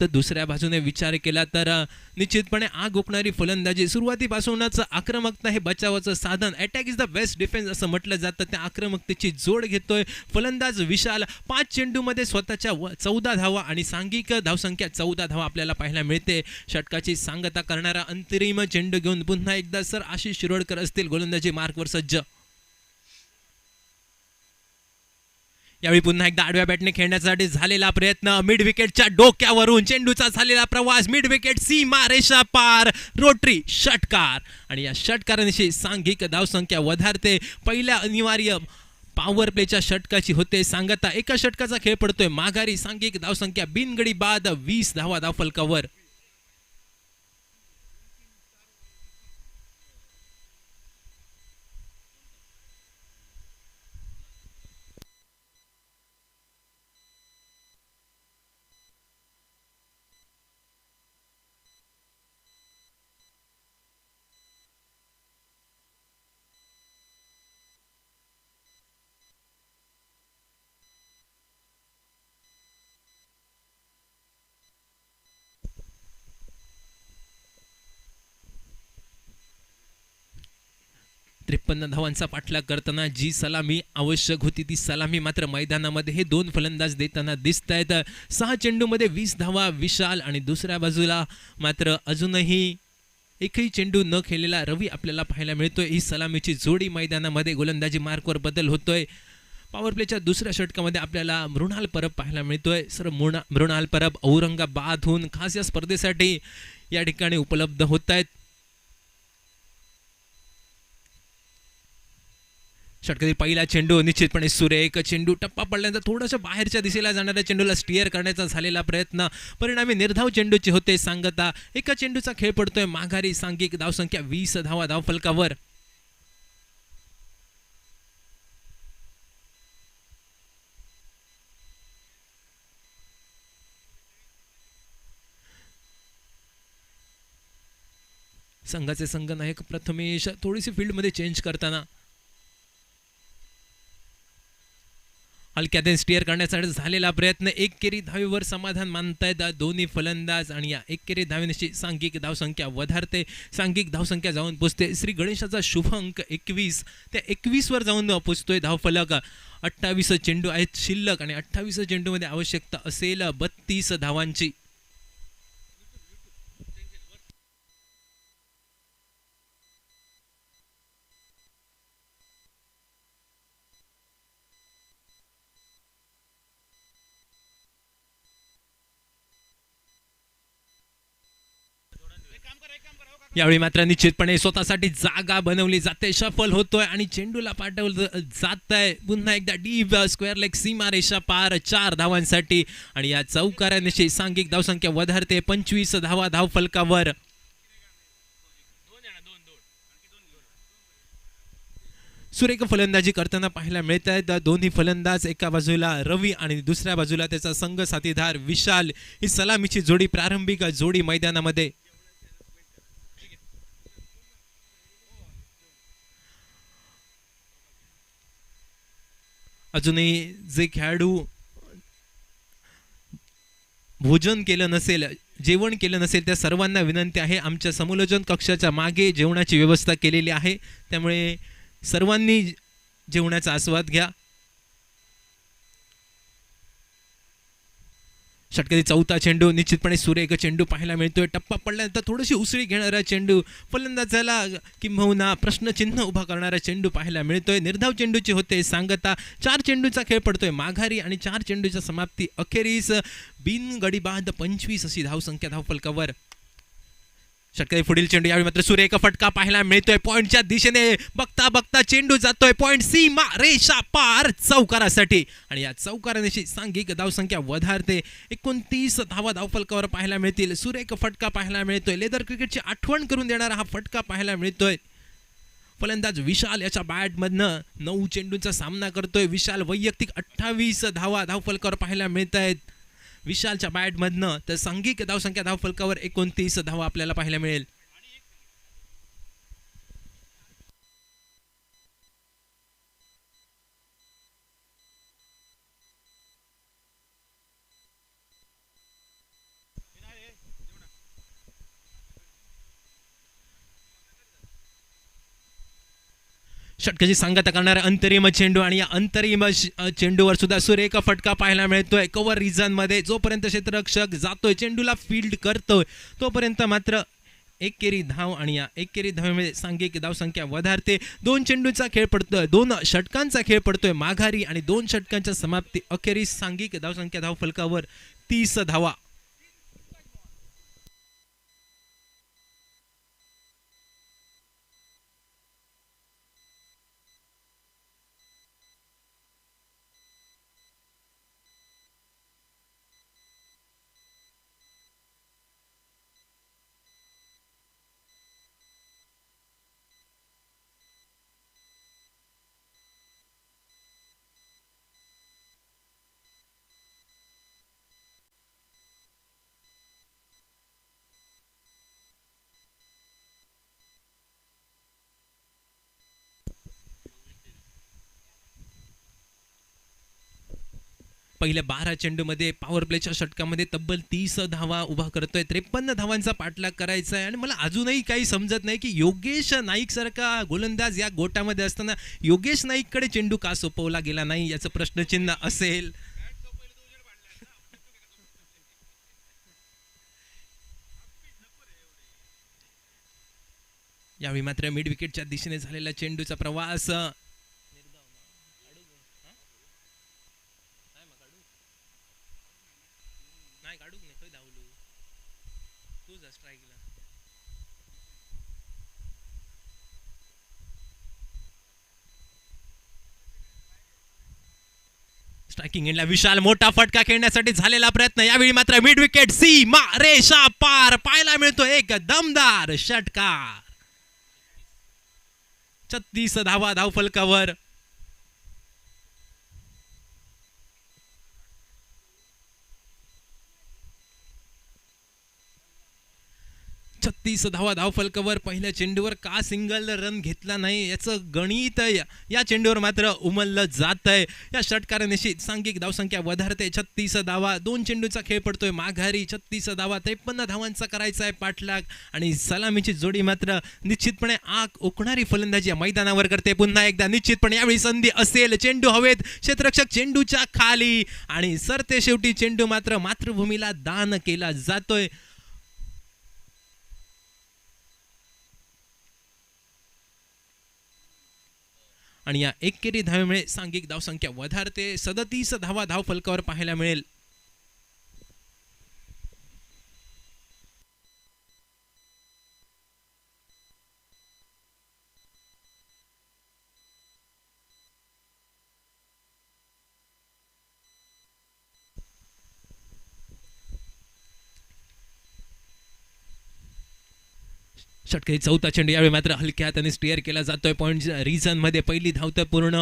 तर दुसऱ्या बाजूने विचार केला तर निश्चितपणे आग ओकणारी फलंदाजी. सुरुवातीपासूनच आक्रमकता हे बचावाचं साधन. Attack is the best defence असं म्हटलं जातं. त्या आक्रमकतेची जोड घेतोय फलंदाज विशाल. 5 चेंडूमध्ये स्वतःच्या 14 धावा आणि सांघिक धावसंख्या 14 धावा आपल्याला पाहायला मिळते. षटकाची सांगता करणारा अंतरिम चेंडू घेऊन पुन्हा एकदा सर आशिष शिरोडकर असतील गोलंदाजी मार्कवर सज्ज. यावेळी पुन्हा एकदा आडव्या बॅटने खेळण्यासाठी झालेला प्रयत्न. मिड विकेटच्या डोक्यावरून चेंडूचा झालेला प्रवास. मिड विकेट सीमा रेषा पार. रोटरी षटकार आणि या षटकारांशी सांघिक धावसंख्या वधारते. पहिल्या अनिवार्य पॉवर प्लेच्या षटकाची होते सांगता. एका षटकाचा खेळ पडतोय माघारी. सांघिक धावसंख्या बिनगडी बाद 20 धावा धावफलकावर. 53 धावांचा पाठलाग करताना जी सलामी आवश्यक होती ती सलामी मात्र मैदानामध्ये हे दोन फलंदाज देताना दिसत आहेत. 6 चेंडूमध्ये 20 धावा विशाल आणि दुसऱ्या बाजूला मात्र अजूनही एकही चेंडू न खेळलेला रवी आपल्याला पाहायला मिळतोय. ही सलामीची जोडी मैदानामध्ये गोलंदाजी मार्कवर बदल होतोय. पॉवर प्लेच्या दुसऱ्या षटकामध्ये आपल्याला मृणाल परब पाहायला मिळतोय. सर मृणाल परब औरंगाबादहून खास या स्पर्धेसाठी या ठिकाणी उपलब्ध होत आहेत. षटकातील पहिला चेंडू निश्चितपणे सुरेख चेंडू, टप्पा पडल्यानंतर थोडासा बाहेरच्या दिशेला जाणाऱ्या चेंडूला स्टिअर करण्याचा झालेला प्रयत्न, परिणामी निर्धाव चेंडूचे होते सांगता. एका चेंडूचा खेळ पडतोय माघारी. सांघिक धावसंख्या 20 धावा धावफलकावर. संघाचे संघनायक प्रथमेश थोडीशी फील्डमध्ये चेंज करताना हलक्यात स्टिअर करण्यासाठी झालेला प्रयत्न. एक केरी धावेवर समाधान मानतायत दोन्ही फलंदाज आणि या एक केरी धावेची सांघिक धावसंख्या वधारते. सांघिक धावसंख्या जाऊन पोचते. श्री गणेशाचा शुभ अंक 21, त्या 21 वर जाऊन पोचतोय धावफलक. 28 चेंडू आहेत शिल्लक आणि 28 चेंडूमध्ये आवश्यकता असेल 32 धावांची. यावेळी मात्र निश्चितपणे स्वतःसाठी जागा बनवली जाते. शफल होतोय आणि चेंडूला पाठवलं जात आहे पुन्हा एकदा डीप स्क्वेअर लेग सीमा रेषा पार 4 धावांसाठी आणि या चौकारांशी सांघिक धावसंख्या वधारते. 25 धावा धावफलकावर. सुरेख फलंदाजी करताना पाहायला मिळत आहेत दोन्ही फलंदाज. एका बाजूला रवी आणि दुसऱ्या बाजूला त्याचा संघ साथीदार विशाल. ही सलामीची जोडी, प्रारंभिक जोडी मैदानामध्ये. अजूनही जे खेळाडू भोजन केलं नसेल, जेवण केलं नसेल, त्या सर्वांना विनंती आहे, आमच्या समोलोचन कक्षाच्या मागे जेवणाची व्यवस्था केलेली आहे, त्यामुळे सर्वांनी जेवणाचा आस्वाद घ्या. षटकातील चौथा चेंडू निश्चितपणे सुरेख चेंडू पाहायला मिळतोय. टप्पा पडल्यानंतर थोडीशी उसळी घेणारा चेंडू, फलंदाजाला किंबहुना प्रश्नचिन्ह उभा करणारा चेंडू पाहायला मिळतोय. निर्धाव चेंडूची होते सांगता. 4 चेंडूचा खेळ पडतोय माघारी आणि 4 चेंडूच्या समाप्ती अखेरीस बिनगडी बाद 25 अशी धावसंख्या धावफलकावर. षटकातील पुढील चेंडू, यावेळी मात्र सुरेख फटका पाहायला मिळतोय. पॉइंटच्या दिशेने बघता बघता चेंडू जातोय पॉइंट सीमा रेषा पार चौकारासाठी आणि या चौकारानेशी सांघिक धावसंख्या वधारते. 29 धावा धावफलकावर पाहायला मिळतील. सुरेख फटका पाहायला मिळतोय. लेदर क्रिकेटची आठवण करून देणारा हा फटका पाहायला मिळतोय. फलंदाज विशाल याच्या बॅटमधनं 9 चेंडूंचा सामना करतोय. विशाल वैयक्तिक 28 धावा धावफलकावर पाहायला मिळत आहेत विशालच्या बॅटमधनं. तर सांघिक धावसंख्या धावफलकावर 29 धावा आपल्याला पाहायला मिळेल. षटकाची सांगता करणारा अंतरिम चेंडू आणि या अंतरिम चेंडूवर सुद्धा सुरेख फटका पाहायला मिळतोय. कव्हर रिजन मध्ये जोपर्यंत क्षेत्ररक्षक जातोय, चेंडूला फील्ड करतोय, तोपर्यंत मात्र एक केरी धाव आणि या एक केरी धावेमध्ये सांघिक धावसंख्या वधारते. 2 चेंडूचा खेळ पडतोय, 2 षटकांचा खेळ पडतोय माघारी आणि 2 षटकांच्या समाप्ती अखेरीस सांघिक धावसंख्या धावफलकावर 30 धावा. पहिल्या 12 चेंडूमध्ये पॉवर प्लेच्या षटकामध्ये तब्बल 30 धावा उभा करतोय. 53 धावांचा पाठलाग करायचा आहे. आणि मला अजूनही काही समजत नाही की योगेश नाईक सारखा गोलंदाज या गोटामध्ये असताना योगेश नाईककडे चेंडू का सोपवला गेला नाही याचं प्रश्नचिन्ह असेल. यावेळी मात्र मिड विकेटच्या दिशेने झालेला चेंडूचा प्रवास स्ट्रायकिंग एंडला विशाल मोठा फटका खेळण्यासाठी झालेला प्रयत्न. यावेळी मात्र मिड विकेट सीमा रेषा पार पाहायला मिळतो एक दमदार षटकार. 36 धावा धावफलकावर. 36 धावा धावफलकावर. पहिल्या चेंडूवर का सिंगल रन घेतला नाही याचं गणित या चेंडूवर मात्र उमललं जात आहे. या षटकारानिशी सांघिक धावसंख्या वधारते. 36 धावा. 2 चेंडूचा खेळ पडतोय माघारी. 36 धावा. 53 धावांचा करायचा आहे पाठलाग. आणि सलामीची जोडी मात्र निश्चितपणे आग ओकणारी फलंदाजी या मैदानावर करते पुन्हा एकदा. निश्चितपणे यावेळी संधी असेल. चेंडू हवेत. क्षेत्ररक्षक चेंडूच्या खाली आणि सरते शेवटी चेंडू मात्र मातृभूमीला दान केला जातोय. आणि या एकेरी धावेमुळे सांघिक धावसंख्या वधारते. 37 धावा धावफलकावर पाहायला मिळेल. षटकारी चौथा चेंडू. यावेळी मात्र हलक्या हाताने स्टेअर केला जातोय पॉइंट रिझन मध्ये. पहिली धाव तर पूर्ण.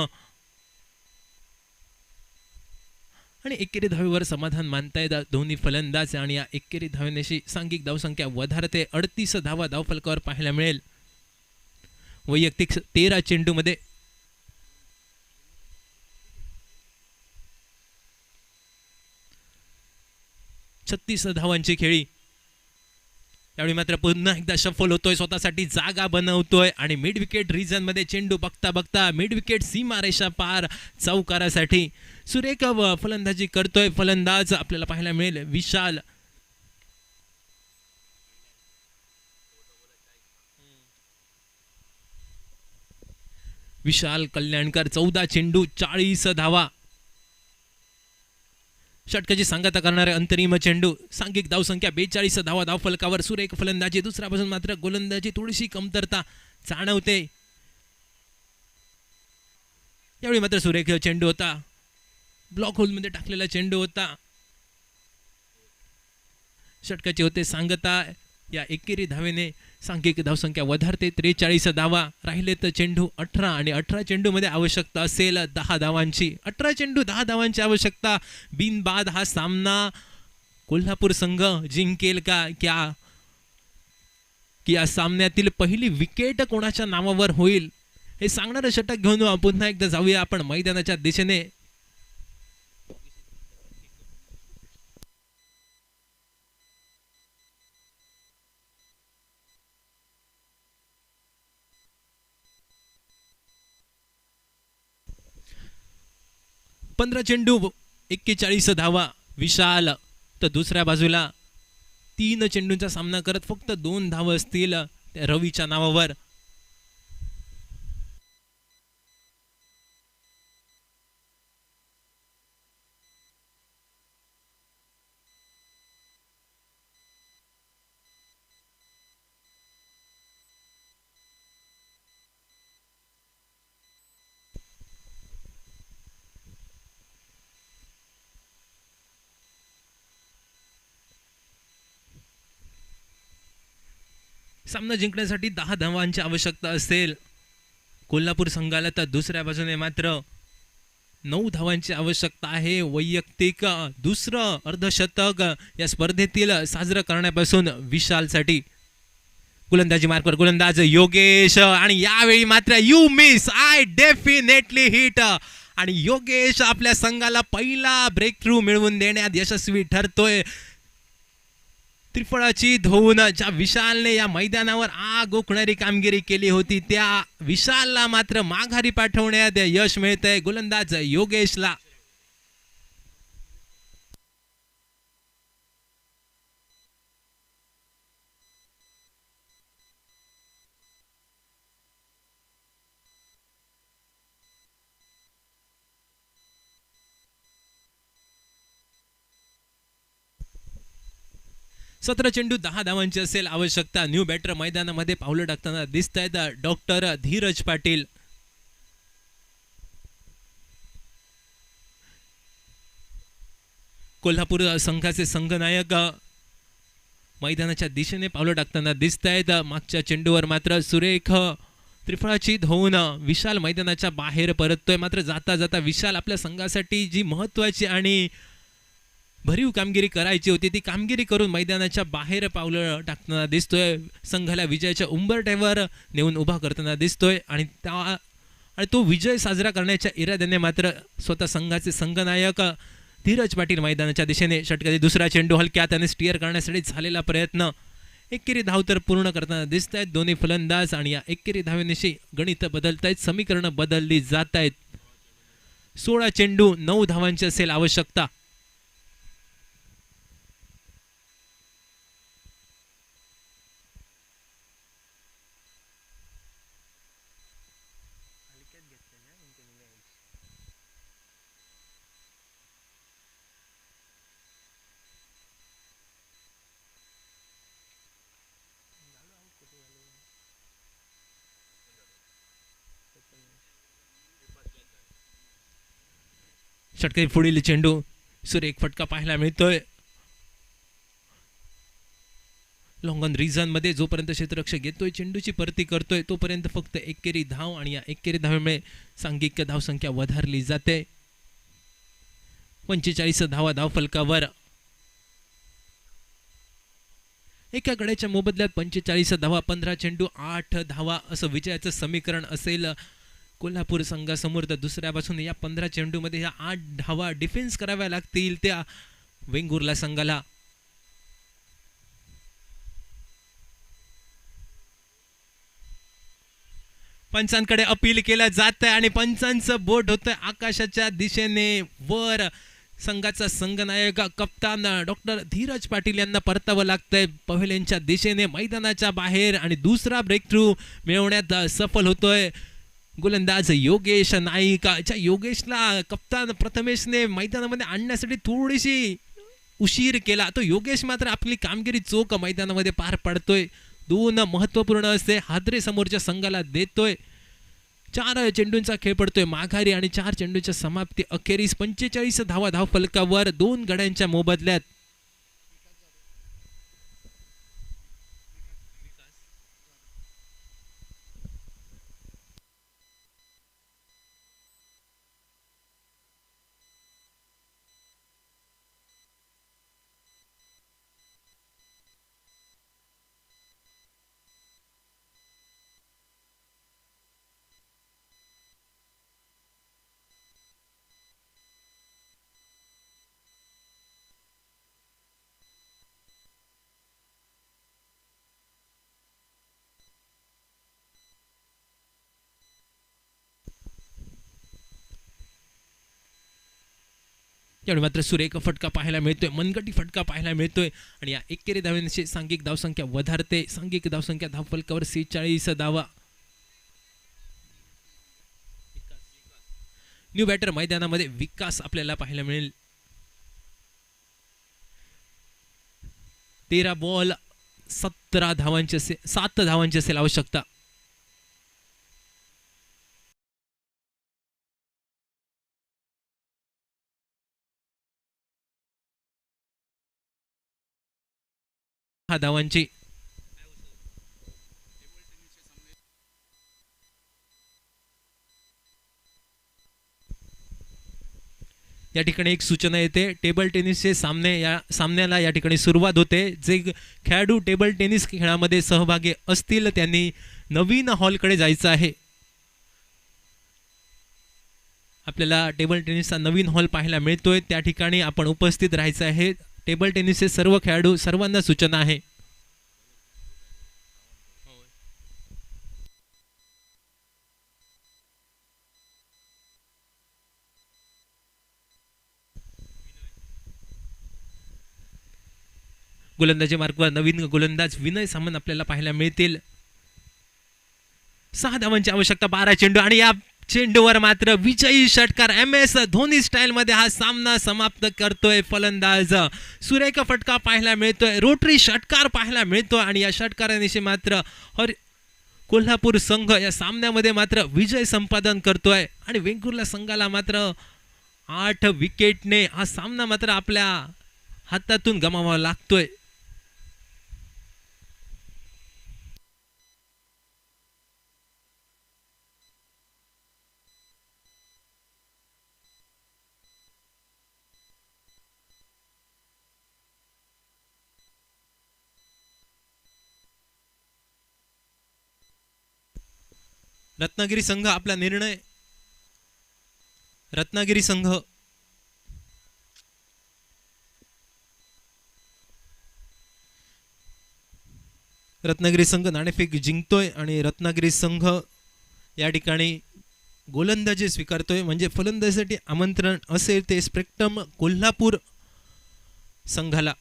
आणि एकेरी धावेवर समाधान मानतायत दोन्ही फलंदाज. आणि या एकेरी धावेनेशी सांघिक धावसंख्या वधारते. 38 धावा धावफलकावर पाहायला मिळेल. वैयक्तिक 13 चेंडू मध्ये 36 धावांची खेळी. त्यावेळी मात्र पुन्हा एकदा शफल होतोय. स्वतःसाठी जागा बनवतोय. आणि मिड विकेट रिजन मध्ये चेंडू बघता बघता मिड विकेट सीमारेषा पार चौकारासाठी सुरेख फलंदाजी करतोय फलंदाज. आपल्याला पाहायला मिळेल विशाल. विशाल कल्याणकर. 14 चेंडू 40 धावा. षटकाची सांगता करणारे अंतरिम चेंडू. सांघिक धावसंख्या 42 धावा धावफलकावर. सुरेख फलंदाजी. दुसऱ्या बाजून मात्र गोलंदाजी थोडीशी कमतरता जाणवते. यावेळी मात्र सुरेख चेंडू होता. ब्लॉक होल मध्ये टाकलेला चेंडू होता. षटकाची होते सांगता. या एकेरी धावेने सांघिक धावसंख्या वधारते. 43 धावा. राहिले तर चेंडू 18 आणि 18 चेंडू मध्ये आवश्यकता असेल 10 धावांची. 18 चेंडू 10 धावांची आवश्यकता. बिनबाद हा सामना कोल्हापूर संघ जिंकेल का क्या की या सामन्यातील पहिली विकेट कोणाच्या नावावर होईल हे सांगणारं षटक घेऊन पुन्हा एकदा जाऊया आपण मैदानाच्या दिशेने. पंधरा चेंडू 41 धावा. विशाल तर दुसऱ्या बाजूला 3 चेंडूंचा सामना करत फक्त 2 धावा असतील रवीच्या नावावर. सामना जिंकण्यासाठी 10 धावांची आवश्यकता असेल कोल्हापूर संघाला. तर दुसऱ्या बाजूने मात्र 9 धावांची आवश्यकता आहे. वैयक्तिक दुसरं अर्धशतक या स्पर्धेतील साजरं करण्यापासून विशालसाठी. गोलंदाजी मार्कवर गोलंदाज योगेश. आणि यावेळी मात्र you miss I definitely hit. आणि योगेश आपल्या संघाला पहिला ब्रेक थ्रू मिळवून देण्यात यशस्वी ठरतोय. त्रिफळाची धुवून ज्या विशालने या मैदानावर आग ओकणारी कामगिरी केली होती त्या विशालला मात्र माघारी पाठवण्यात यश मिळतंय गोलंदाज योगेशला. सतरा चेंडू 10 धावांची असेल आवश्यकता. न्यू बॅटर मैदानामध्ये पावलं टाकताना दिसत आहेत डॉक्टर धीरज पाटील. कोल्हापूर संघाचे संघनायक मैदानाच्या दिशेने पावलं टाकताना दिसत आहेत. मागच्या चेंडूवर मात्र सुरेख त्रिफळाची धुवून विशाल मैदानाच्या बाहेर परततोय. मात्र जाता जाता विशाल आपल्या संघासाठी जी महत्वाची आणि भरीव कामगिरी करायची होती ती कामगिरी करून मैदानाच्या बाहेर पावलं टाकताना दिसतोय. संघाला विजयाच्या उंबरठ्यावर नेऊन उभा करताना दिसतोय आणि तो विजय साजरा करण्याच्या इराद्याने मात्र स्वतः संघाचे संघनायक धीरज पाटील मैदानाच्या दिशेने षटकातील दुसरा चेंडू हलक्यात आणि स्टिअर करण्यासाठी झालेला प्रयत्न. एकेरी धाव तर पूर्ण करताना दिसत आहेत दोन्ही फलंदाज आणि या एकेरी धावेनिशी गणित बदलत आहेत, समीकरणं बदलली जात आहेत. 16 चेंडू 9 धावांची असेल आवश्यकता. षटकातील पुढील चेंडू सुरेख फटका पाहायला मिळतोय. लॉंगॉन रिझन मध्ये जोपर्यंत क्षेत्ररक्षक येतोय चेंडूची परती करतोय तोपर्यंत फक्त एकेरी धाव आणि या एकेरी धावेमुळे सांघिक धावसंख्या वधारली जाते. 45 धावा धावफलकावर. एका गड्याच्या मोबदल्यात 45 धावा 15 चेंडू 8 धावा असं विजयाचं समीकरण असेल कोल्हापूर संघासमोर. तर दुसऱ्यापासून या 15 चेंडूमध्ये या 8 धावा डिफेन्स कराव्या लागतील त्या वेंगुर्ला संघाला. पंचांकडे अपील केलं जात आहे आणि पंचांचं बोट होतंय आकाशाच्या दिशेने वर. संघाचा संघनायक कप्तान डॉक्टर धीरज पाटील यांना परतावं लागतंय पवेलियनच्या दिशेने मैदानाच्या बाहेर आणि दुसरा ब्रेक थ्रू मिळवण्यात सफल होतोय गोलंदाज योगेश नाईक. योगेशला कप्तान प्रथमेशने मैदानामध्ये आणण्यासाठी थोडीशी उशीर केला. तो योगेश मात्र आपली कामगिरी चोख मैदानामध्ये पार पाडतोय. 2 महत्वपूर्ण असे हादरे समोरच्या संघाला देतोय. 4 चेंडूंचा खेळ पडतोय माघारी आणि 4 चेंडूंच्या समाप्ती अखेरीस 45 धावा धावफलकावर 2 गड्यांच्या मोबदल्यात. यावेळी मात्र सुरेख फटका पाहायला मिळतोय, मनगटी फटका पाहायला मिळतोय आणि या एकेरी धावांची सांघिक धावसंख्या वधारते. सांघिक धावसंख्या धावफलकावर 46 धावा. न्यू बॅटर मैदानामध्ये विकास आपल्याला पाहायला मिळेल. 13 बॉल 7 धावांची असेल आवश्यकता. धावांची या ठिकाणी एक सूचना येते. टेबल टेनिसचे सामन्याला या ठिकाणी सुरुवात होते. जे खेळाडू टेबल टेनिस खेळामध्ये सहभागी असतील त्यांनी नवीन हॉलकडे जायचं आहे. आपल्याला टेबल टेनिसचा नवीन हॉल पाहायला मिळतोय, त्या ठिकाणी आपण उपस्थित राहायचं आहे. टेबल टेनिसचे सर्व खेळाडू सर्वांना सूचना आहे. गोलंदाजी मार्कवर नवीन गोलंदाज विनय सामंत आपल्याला पाहायला मिळतील. 6 धावांची आवश्यकता, 12 चेंडू आणि या चेंडूवर मात्र विजयी षटकार. MS धोनी स्टाईल मध्ये हा सामना समाप्त करतोय फलंदाज. सुरेख फटका पाहायला मिळतोय, रोटरी षटकार पाहायला मिळतोय आणि या षटकारानिशी मात्र कोल्हापूर संघ या सामन्यामध्ये मात्र विजय संपादन करतोय आणि वेंगुर्ला संघाला मात्र 8 विकेटने हा सामना मात्र आपल्या हातातून गमावावा लागतोय. रत्नागिरी संघ आपला निर्णय. रत्नागिरी संघ नाणेफेक जिंकतोय आणि रत्नागिरी संघ या ठिकाणी गोलंदाजी स्वीकारतोय. म्हणजे फलंदाजीसाठी आमंत्रण असेल ते स्पेक्ट्रम कोल्हापूर संघाला.